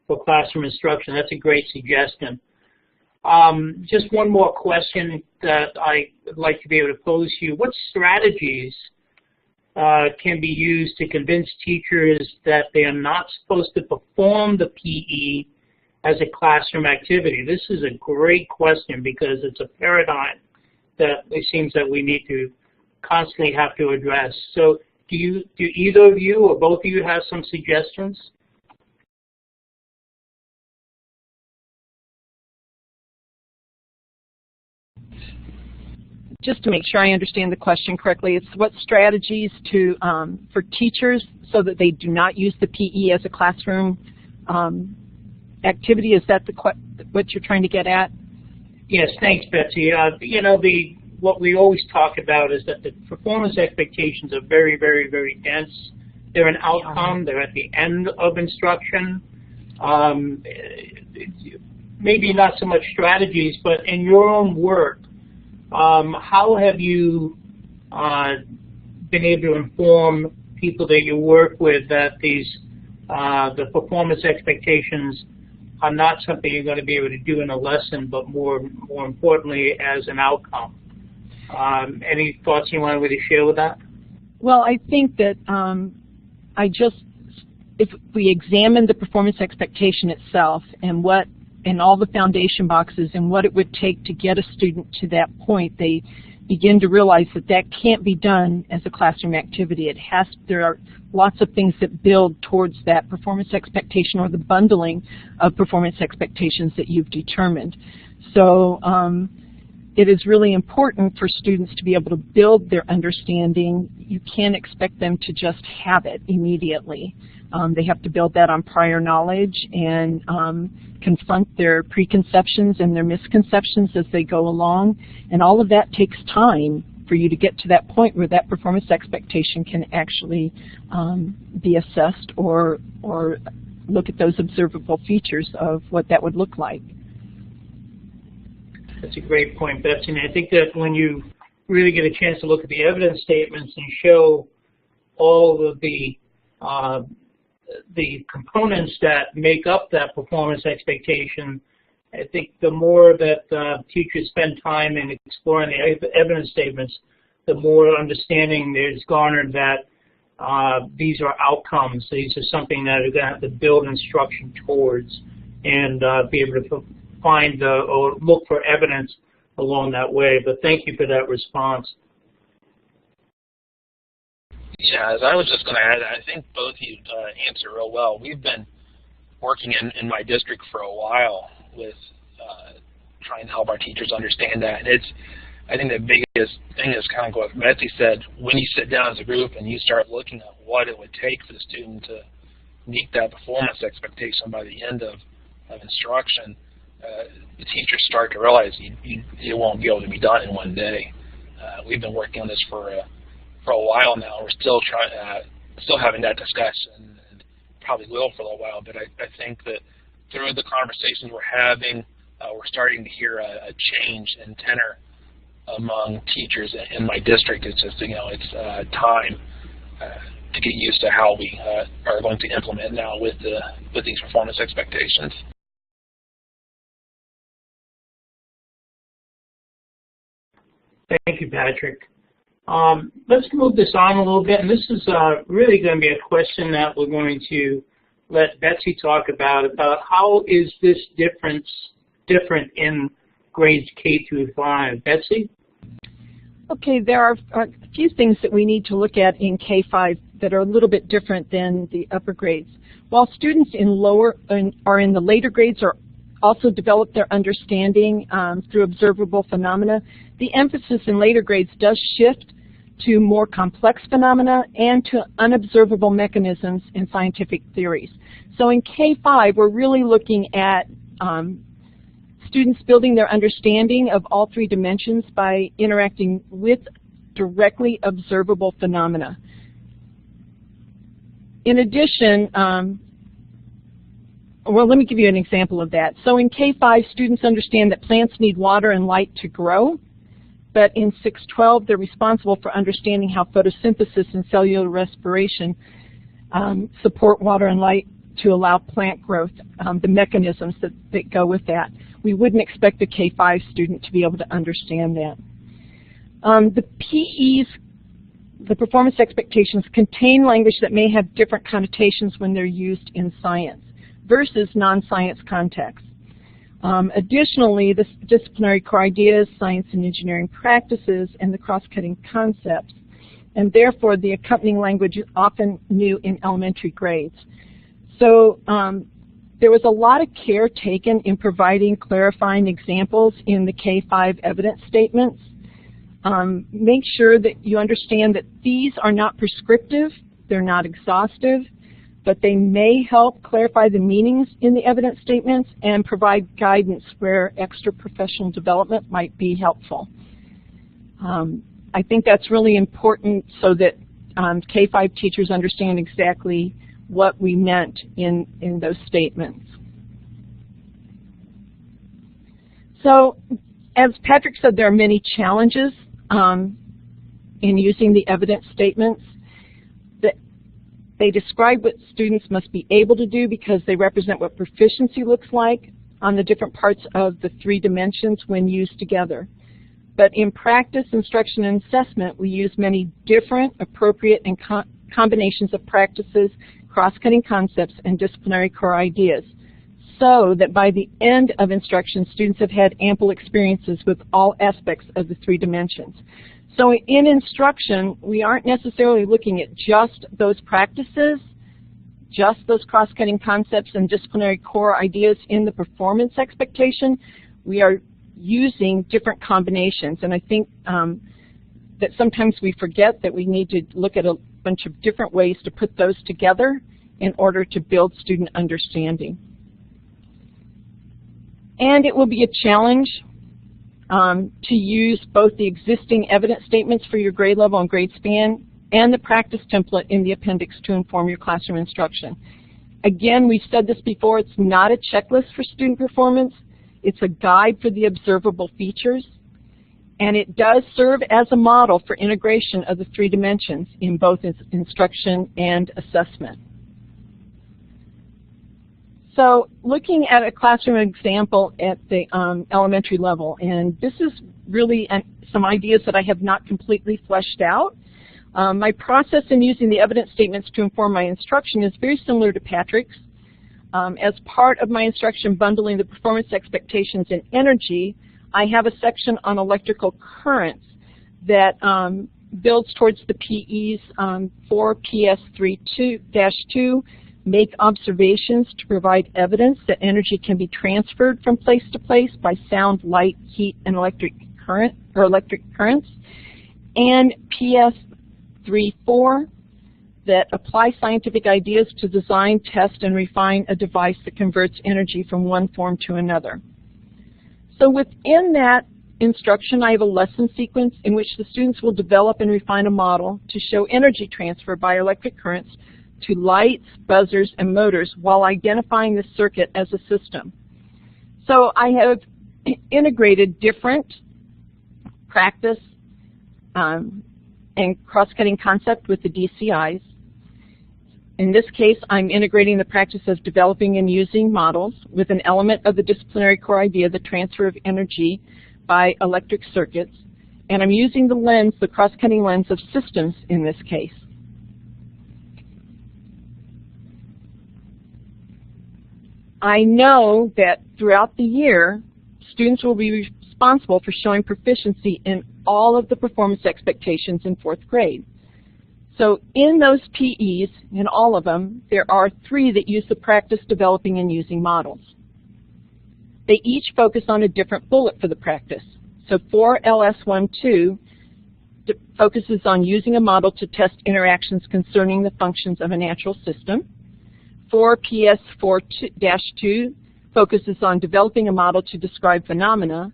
for Classroom Instruction. That's a great suggestion. Just one more question that I would like to be able to pose to you. What strategies can be used to convince teachers that they are not supposed to perform the PE as a classroom activity? This is a great question because it's a paradigm that it seems that we need to constantly have to address. So do either of you or both of you have some suggestions? Just to make sure I understand the question correctly, it's what strategies to for teachers so that they do not use the PE as a classroom activity. Is that what you're trying to get at? Yes, thanks, Betsy. You know, what we always talk about is that the performance expectations are very, very, very dense. They're an outcome. They're at the end of instruction. Maybe not so much strategies, but in your own work, how have you been able to inform people that you work with that the performance expectations are not something you're going to be able to do in a lesson, but more importantly as an outcome? Any thoughts you wanted me to share with that? Well, I think that if we examine the performance expectation itself and all the foundation boxes and what it would take to get a student to that point, they begin to realize that can't be done as a classroom activity. There are lots of things that build towards that performance expectation or the bundling of performance expectations that you've determined. So it is really important for students to be able to build their understanding. You can't expect them to just have it immediately. They have to build that on prior knowledge and confront their preconceptions and their misconceptions as they go along. And all of that takes time for you to get to that point where that performance expectation can actually be assessed or look at those observable features of what that would look like. That's a great point, Betsy. And I think that when you really get a chance to look at the evidence statements and show all of the components that make up that performance expectation, I think the more that teachers spend time in exploring the evidence statements, the more understanding there's garnered that these are outcomes. These are something that are going to have to build instruction towards and be able to find or look for evidence along that way. But thank you for that response. Yeah, as I was just going to add, I think both of you answer real well. We've been working in my district for a while with trying to help our teachers understand that. And I think the biggest thing is kind of what Betsy said, when you sit down as a group and you start looking at what it would take for the student to meet that performance expectation by the end of instruction, the teachers start to realize it won't be able to be done in one day. We've been working on this for a while now. We're still still having that discussion, and probably will for a little while. But I think that through the conversations we're having, we're starting to hear a change in tenor among teachers in my district. It's just it's time to get used to how we are going to implement now with these performance expectations. Thank you, Patrick. Let's move this on a little bit, and this is really going to be a question that we're going to let Betsy talk about how is this different in grades K through 5. Betsy? Okay, there are a few things that we need to look at in K-5 that are a little bit different than the upper grades. While students in the later grades are also develop their understanding through observable phenomena, the emphasis in later grades does shift to more complex phenomena and to unobservable mechanisms in scientific theories. So in K-5, we're really looking at students building their understanding of all three dimensions by interacting with directly observable phenomena. In addition, well, let me give you an example of that. So in K-5, students understand that plants need water and light to grow, but in 612, they're responsible for understanding how photosynthesis and cellular respiration support water and light to allow plant growth, the mechanisms that go with that. We wouldn't expect a K-5 student to be able to understand that. The PEs, the performance expectations, contain language that may have different connotations when they're used in science versus non-science contexts. Additionally, the disciplinary core ideas, science and engineering practices, and the cross-cutting concepts, and therefore the accompanying language is often new in elementary grades. So there was a lot of care taken in providing clarifying examples in the K-5 evidence statements. Make sure that you understand that these are not prescriptive, they're not exhaustive, but they may help clarify the meanings in the evidence statements and provide guidance where extra professional development might be helpful. I think that's really important so that K-5 teachers understand exactly what we meant in those statements. So, as Patrick said, there are many challenges in using the evidence statements. They describe what students must be able to do because they represent what proficiency looks like on the different parts of the three dimensions when used together. But in practice, instruction, and assessment, we use many different, appropriate, and combinations of practices, cross-cutting concepts, and disciplinary core ideas, so that by the end of instruction, students have had ample experiences with all aspects of the three dimensions. So in instruction, we aren't necessarily looking at just those practices, just those cross-cutting concepts and disciplinary core ideas in the performance expectation. We are using different combinations, and I think that sometimes we forget that we need to look at a bunch of different ways to put those together in order to build student understanding. And it will be a challenge to use both the existing evidence statements for your grade level and grade span and the practice template in the appendix to inform your classroom instruction. Again, we've said this before, it's not a checklist for student performance. It's a guide for the observable features, and it does serve as a model for integration of the three dimensions in both instruction and assessment. So looking at a classroom example at the elementary level, and this is really some ideas that I have not completely fleshed out. My process in using the evidence statements to inform my instruction is very similar to Patrick's. As part of my instruction bundling the performance expectations in energy, I have a section on electrical currents that builds towards the PEs for PS3-2, make observations to provide evidence that energy can be transferred from place to place by sound, light, heat, and electric currents, and PS3-4 that apply scientific ideas to design, test, and refine a device that converts energy from one form to another. So within that instruction, I have a lesson sequence in which the students will develop and refine a model to show energy transfer by electric currents to lights, buzzers, and motors while identifying the circuit as a system. So I have integrated different practice and cross-cutting concept with the DCIs. In this case, I'm integrating the practice of developing and using models with an element of the disciplinary core idea, the transfer of energy by electric circuits, and I'm using the lens, the cross-cutting lens of systems in this case. I know that throughout the year, students will be responsible for showing proficiency in all of the performance expectations in 4th grade. So in those PEs, in all of them, there are 3 that use the practice developing and using models. They each focus on a different bullet for the practice. So 4LS12 focuses on using a model to test interactions concerning the functions of a natural system. 4PS4-2 focuses on developing a model to describe phenomena,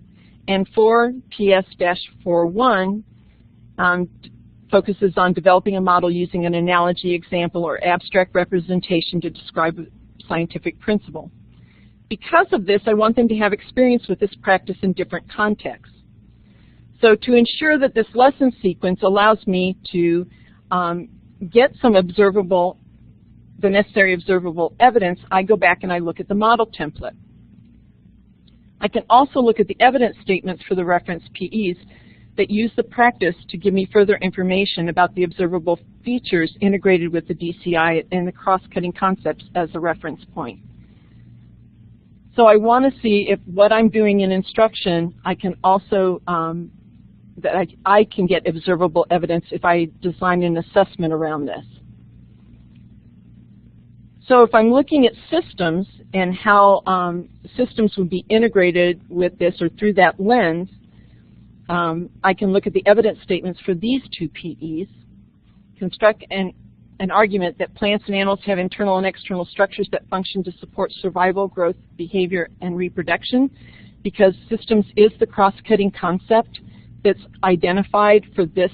and 4PS-41 focuses on developing a model using an analogy, example, or abstract representation to describe a scientific principle. Because of this, I want them to have experience with this practice in different contexts. So to ensure that this lesson sequence allows me to get some the necessary observable evidence, I go back and I look at the model template. I can also look at the evidence statements for the reference PEs that use the practice to give me further information about the observable features integrated with the DCI and the cross-cutting concepts as a reference point. So I want to see if what I'm doing in instruction, I can also, that I can get observable evidence if I design an assessment around this. So if I'm looking at systems and how systems would be integrated with this or through that lens, I can look at the evidence statements for these two PEs, construct an argument that plants and animals have internal and external structures that function to support survival, growth, behavior, and reproduction, because systems is the cross-cutting concept that's identified for this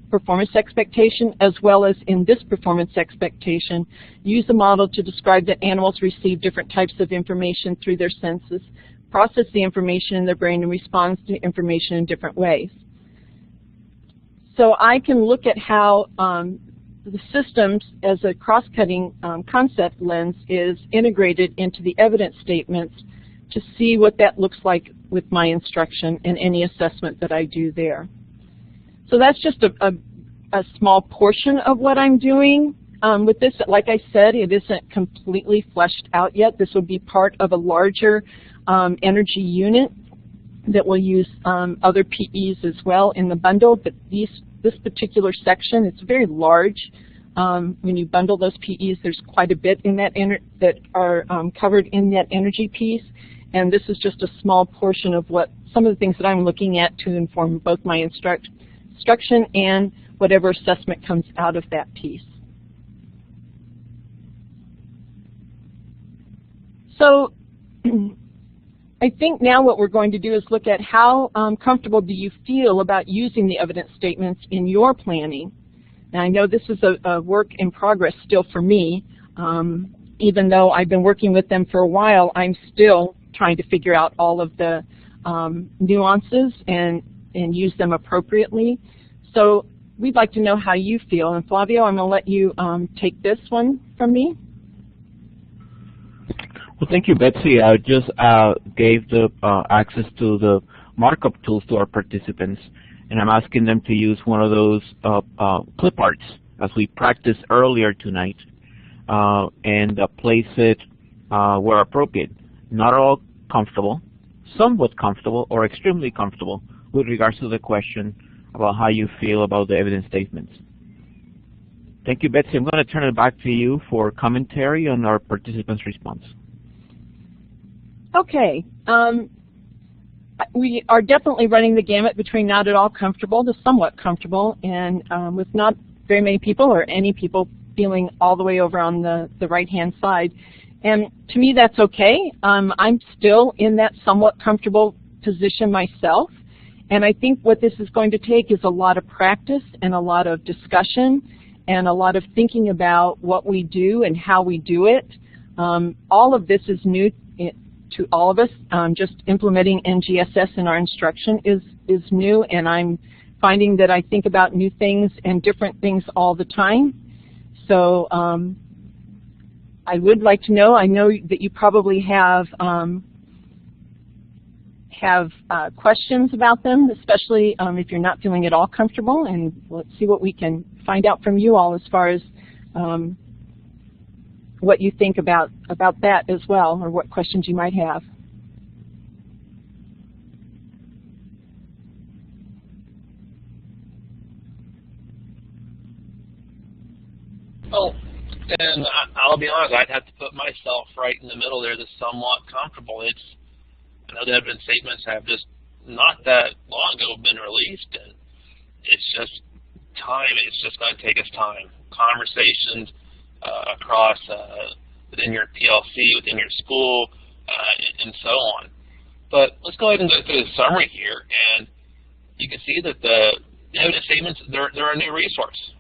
performance expectation, as well as in this performance expectation, use a model to describe that animals receive different types of information through their senses, process the information in their brain, and responds to information in different ways. So I can look at how the systems as a cross-cutting concept lens is integrated into the evidence statements to see what that looks like with my instruction and any assessment that I do there. So that's just a small portion of what I'm doing with this. Like I said, it isn't completely fleshed out yet. This will be part of a larger energy unit that will use other PEs as well in the bundle. But this particular section, it's very large. When you bundle those PEs, there's quite a bit in that that are covered in that energy piece. And this is just a small portion of what some of the things that I'm looking at to inform both my instruction and whatever assessment comes out of that piece. So I think now what we're going to do is look at how comfortable do you feel about using the evidence statements in your planning. Now I know this is a work in progress still for me. Even though I've been working with them for a while, I'm still trying to figure out all of the nuances and use them appropriately. So we'd like to know how you feel. And Flavio, I'm going to let you take this one from me. Well, thank you, Betsy. I just gave the access to the markup tools to our participants, and I'm asking them to use one of those clip arts as we practiced earlier tonight, and place it where appropriate. Not all comfortable, somewhat comfortable, or extremely comfortable with regards to the question about how you feel about the evidence statements. Thank you, Betsy. I'm going to turn it back to you for commentary on our participants' response. Okay. We are definitely running the gamut between not at all comfortable to somewhat comfortable, and with not very many people or any people feeling all the way over on the right-hand side. And to me, that's okay. I'm still in that somewhat comfortable position myself. And I think what this is going to take is a lot of practice and a lot of discussion and a lot of thinking about what we do and how we do it. All of this is new to all of us. Just implementing NGSS in our instruction is new, and I'm finding that I think about new things and different things all the time. So I would like to know, I know that you probably have questions about them, especially if you're not feeling at all comfortable, and let's see what we can find out from you all as far as what you think about that as well, or what questions you might have. Well, and I'll be honest, I'd have to put myself right in the middle there, the somewhat comfortable. I know the evidence statements have just not that long ago been released, and it's just time. It's just going to take us time. Conversations across within your PLC, within your school, and so on. But let's go ahead and go through the summary here, and you can see that the evidence statements, they're a new resource.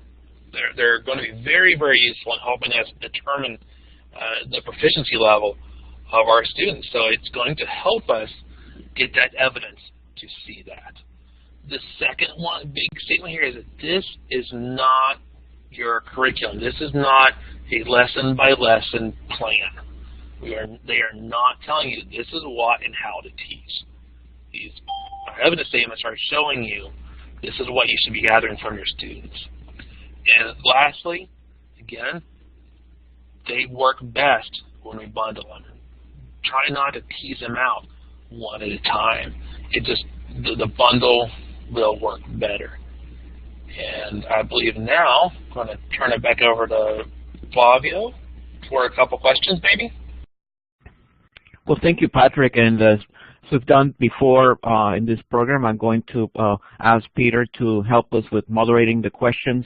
They're going to be very, very useful in helping us determine the proficiency level of our students. So it's going to help us get that evidence to see that. The second one, big statement here is that this is not your curriculum. This is not a lesson-by-lesson plan. They are not telling you this is what and how to teach. These evidence statements are showing you this is what you should be gathering from your students. And lastly, again, they work best when we bundle them. Try not to tease them out one at a time. The bundle will work better. And I believe now I'm going to turn it back over to Flavio for a couple questions, maybe. Well, thank you, Patrick. And as we've done before in this program, I'm going to ask Peter to help us with moderating the questions.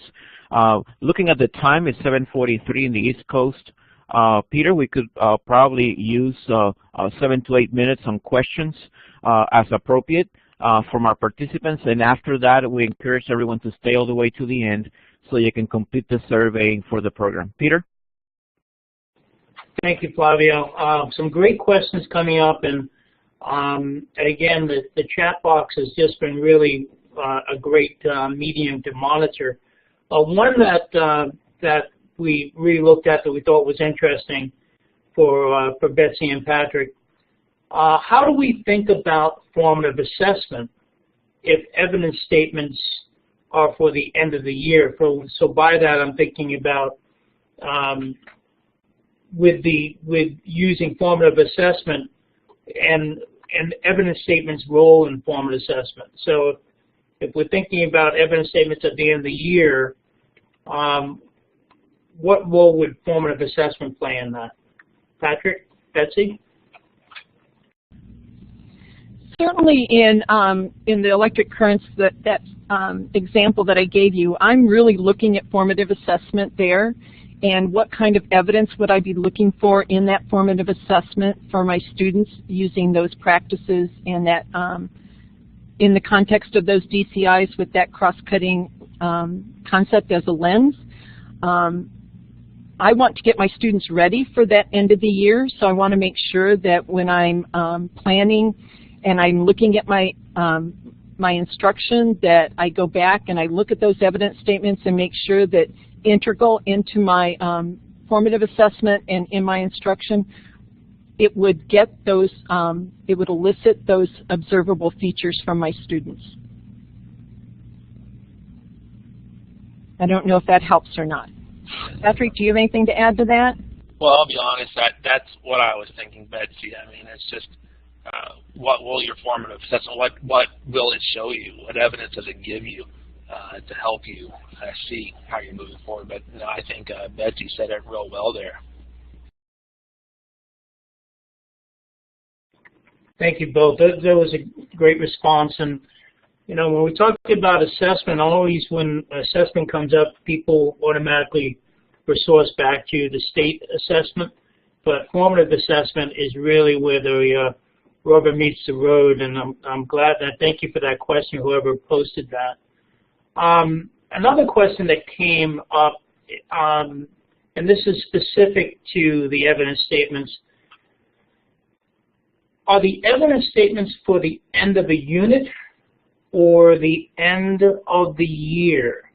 Looking at the time, it's 7:43 in the East Coast. Peter, we could probably use 7 to 8 minutes on questions as appropriate from our participants. And after that, we encourage everyone to stay all the way to the end so you can complete the survey for the program. Peter? Thank you, Flavio. Some great questions coming up, and again, the chat box has just been really a great medium to monitor. One that we really looked at that we thought was interesting for Betsy and Patrick. How do we think about formative assessment if evidence statements are for the end of the year? So by that, I'm thinking about with using formative assessment and evidence statements' role in formative assessment. So if we're thinking about evidence statements at the end of the year, what role would formative assessment play in that? Patrick, Betsy? Certainly in the electric currents, that example that I gave you, I'm really looking at formative assessment there, and what kind of evidence would I be looking for in that formative assessment for my students using those practices and that in the context of those DCIs with that cross-cutting concept as a lens. I want to get my students ready for that end of the year, so I want to make sure that when I'm planning and I'm looking at my my instruction, that I go back and I look at those evidence statements and make sure that integral into my formative assessment and in my instruction, it would get those, it would elicit those observable features from my students. I don't know if that helps or not. Patrick, do you have anything to add to that? Well, I'll be honest, that's what I was thinking, Betsy. I mean, it's just what will your formative assessment, what will it show you? What evidence does it give you to help you see how you're moving forward? But no, I think Betsy said it real well there. Thank you both. That was a great response. And you know, when we talk about assessment, always when assessment comes up, people automatically resource back to the state assessment. But formative assessment is really where the rubber meets the road. And I'm glad that. Thank you for that question, whoever posted that. Another question that came up, and this is specific to the evidence statements. Are the evidence statements for the end of the unit or the end of the year?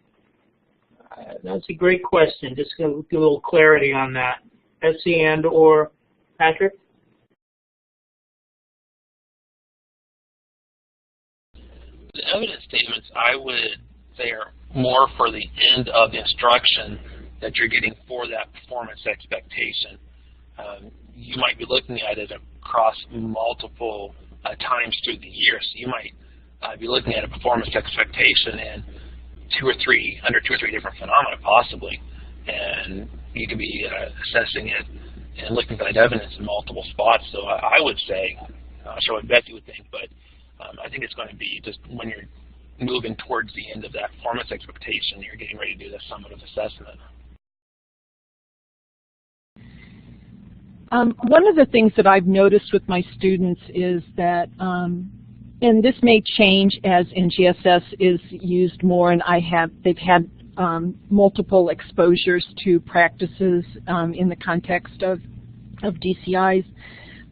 That's a great question. Just going to get a little clarity on that. Betsy and or Patrick? The evidence statements, I would say, are more for the end of the instruction that you're getting for that performance expectation. You might be looking at it across multiple times through the year. So you might be looking at a performance expectation and under two or three different phenomena possibly, and you could be assessing it and looking for that evidence in multiple spots. So I would say, I'm not sure what Betsy would think, but I think it's going to be just when you're moving towards the end of that performance expectation, you're getting ready to do the summative assessment. One of the things that I've noticed with my students is that, and this may change as NGSS is used more, and they've had multiple exposures to practices in the context of DCIs.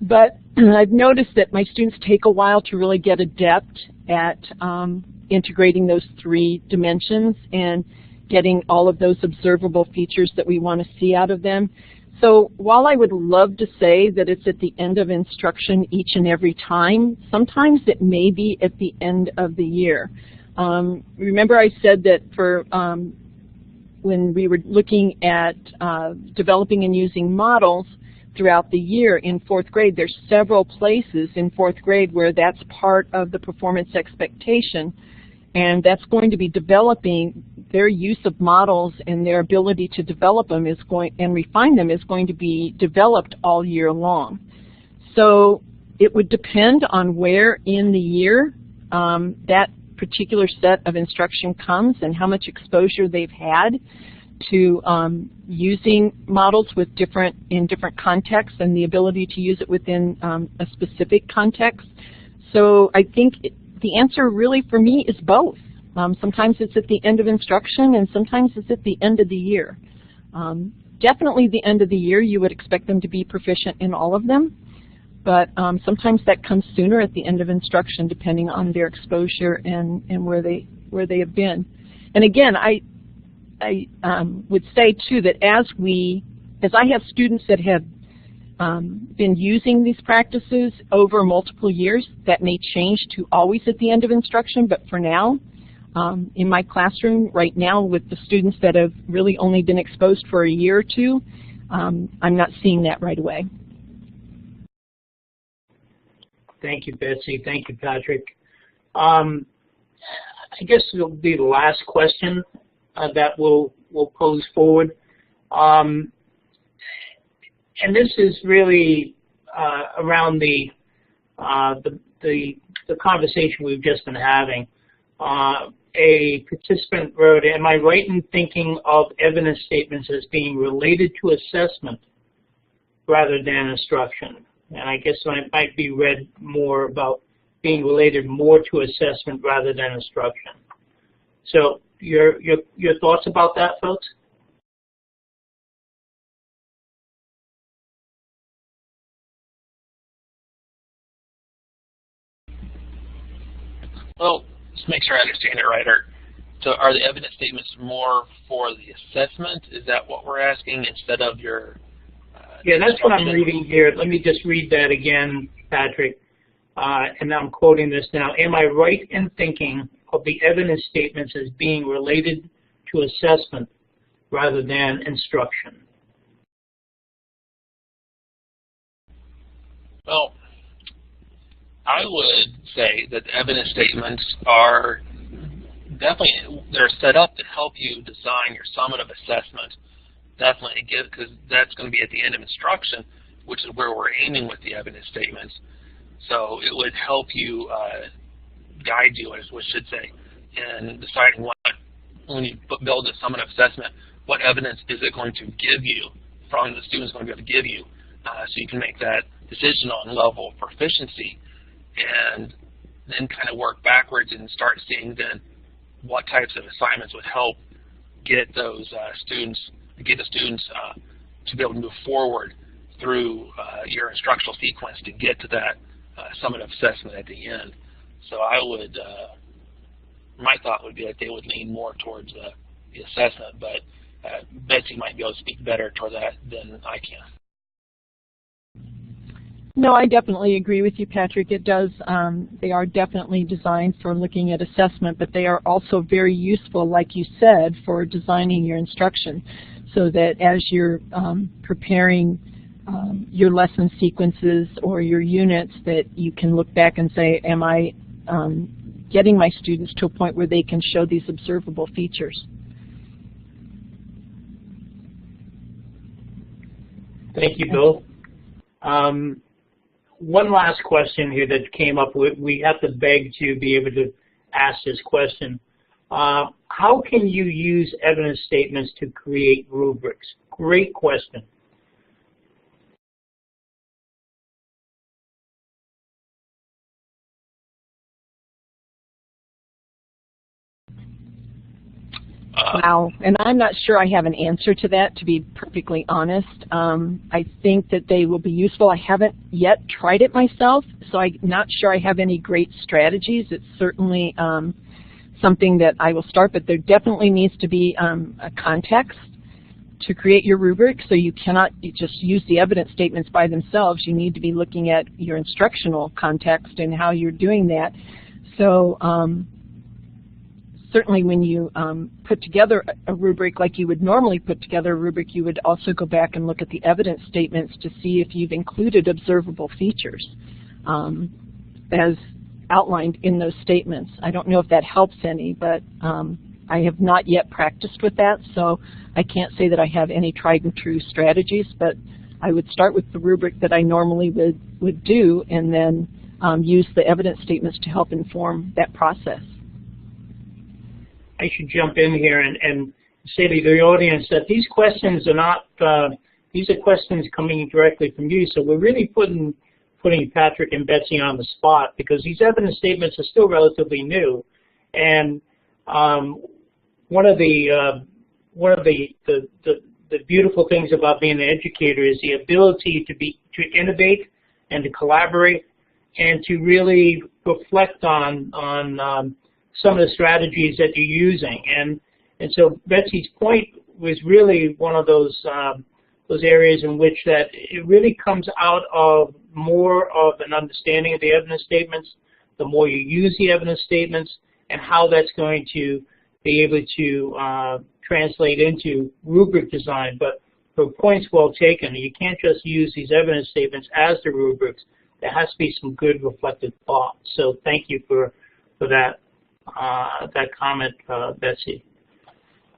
But I've noticed that my students take a while to really get adept at integrating those three dimensions and getting all of those observable features that we want to see out of them. So while I would love to say that it's at the end of instruction each and every time, sometimes it may be at the end of the year. Remember I said that for when we were looking at developing and using models throughout the year in 4th grade, there's several places in 4th grade where that's part of the performance expectation, and that's going to be developing their use of models, and their ability to develop them is and refine them is going to be developed all year long. So it would depend on where in the year that particular set of instruction comes and how much exposure they've had to using models with in different contexts and the ability to use it within a specific context. So I think the answer really for me is both. Sometimes it's at the end of instruction, and sometimes it's at the end of the year. Definitely the end of the year, you would expect them to be proficient in all of them, but sometimes that comes sooner at the end of instruction, depending on their exposure and where they have been. And again, I would say too that as I have students that have been using these practices over multiple years, that may change to always at the end of instruction, but for now, in my classroom right now with the students that have really only been exposed for a year or two, I'm not seeing that right away. Thank you, Betsy. Thank you, Patrick. I guess it'll be the last question that we'll pose forward. And this is really around the conversation we've just been having. A participant wrote, am I right in thinking of evidence statements as being related to assessment rather than instruction? And I guess it might be read more about being related more to assessment rather than instruction. So your thoughts about that, folks? Well, just make sure I understand it right. So are the evidence statements more for the assessment? Is that what we're asking instead of your yeah, that's what I'm reading here. Let me just read that again, Patrick. And I'm quoting this now. Am I right in thinking of the evidence statements as being related to assessment rather than instruction? Well, I would say that the evidence statements are definitely, they're set up to help you design your summative assessment. Definitely, because that's going to be at the end of instruction, which is where we're aiming with the evidence statements. So it would help you, guide you, as we should say, in deciding when you build a summative assessment, what evidence is it going to give you from the student's going to be able to give you, so you can make that decision on level of proficiency, and then kind of work backwards and start seeing then what types of assignments would help get those students to be able to move forward through your instructional sequence to get to that summative assessment at the end. So I would, my thought would be that they would lean more towards the assessment, but Betsy might be able to speak better toward that than I can. No, I definitely agree with you, Patrick. It does. They are definitely designed for looking at assessment, but they are also very useful, like you said, for designing your instruction, so that as you're preparing your lesson sequences or your units, that you can look back and say, am I getting my students to a point where they can show these observable features? Thank you, Bill. One last question here that came up. We have to beg to be able to ask this question. How can you use evidence statements to create rubrics? Great question. Wow, and I'm not sure I have an answer to that, to be perfectly honest. I think that they will be useful. I haven't yet tried it myself, so I'm not sure I have any great strategies. It's certainly something that I will start, but there definitely needs to be a context to create your rubric, so you cannot just use the evidence statements by themselves. You need to be looking at your instructional context and how you're doing that. So certainly when you put together a rubric like you would normally put together a rubric, you would also go back and look at the evidence statements to see if you've included observable features as outlined in those statements. I don't know if that helps any, but I have not yet practiced with that, so I can't say that I have any tried and true strategies, but I would start with the rubric that I normally would do and then use the evidence statements to help inform that process. I should jump in here and say to the audience that these questions are not, these are questions coming directly from you, so we're really putting Patrick and Betsy on the spot because these evidence statements are still relatively new. And one of the beautiful things about being an educator is the ability to innovate and to collaborate and to really reflect on some of the strategies that you're using. And so Betsy's point was really one of those areas in which that it really comes out of more of an understanding of the evidence statements, the more you use the evidence statements, and how that's going to be able to translate into rubric design. But for points well taken, you can't just use these evidence statements as the rubrics. There has to be some good reflective thought. So thank you for that comment, Betsy.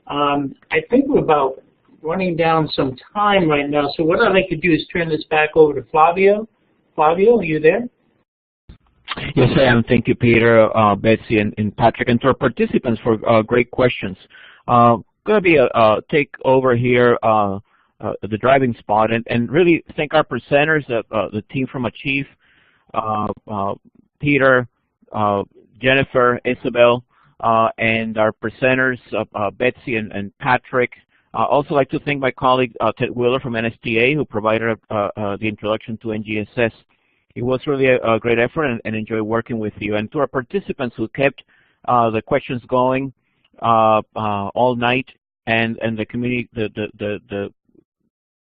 I think we're about running down some time right now. So what I'd like to do is turn this back over to Flavio. Flavio, are you there? Yes, I am. Thank you, Peter, Betsy, and Patrick, and to our participants for great questions. Going to be a take over here, the driving spot, and really thank our presenters, the team from Achieve, Peter, Jennifer, Isabel, and our presenters, Betsy and Patrick. Also like to thank my colleague Ted Wheeler from NSTA, who provided the introduction to NGSS. It was really a great effort and enjoy working with you. And to our participants who kept the questions going all night, and the community, the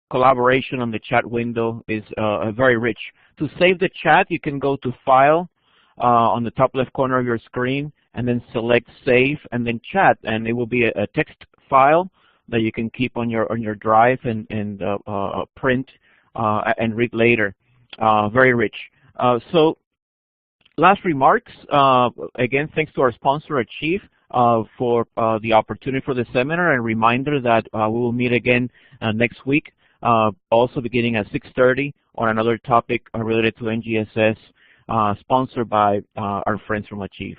collaboration on the chat window is very rich. To save the chat, you can go to File on the top left corner of your screen, and then select Save, and then Chat, and it will be a text file that you can keep on your drive and print and read later. Very rich. So last remarks, again, thanks to our sponsor, Achieve, for the opportunity for the seminar, and reminder that we will meet again next week, also beginning at 6:30 on another topic related to NGSS, sponsored by our friends from Achieve.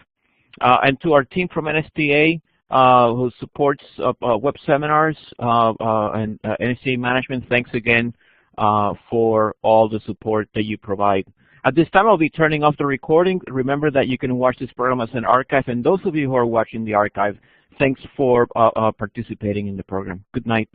And to our team from NSTA, who supports web seminars and NSTA management, thanks again for all the support that you provide. At this time, I'll be turning off the recording. Remember that you can watch this program as an archive, and those of you who are watching the archive, thanks for participating in the program. Good night.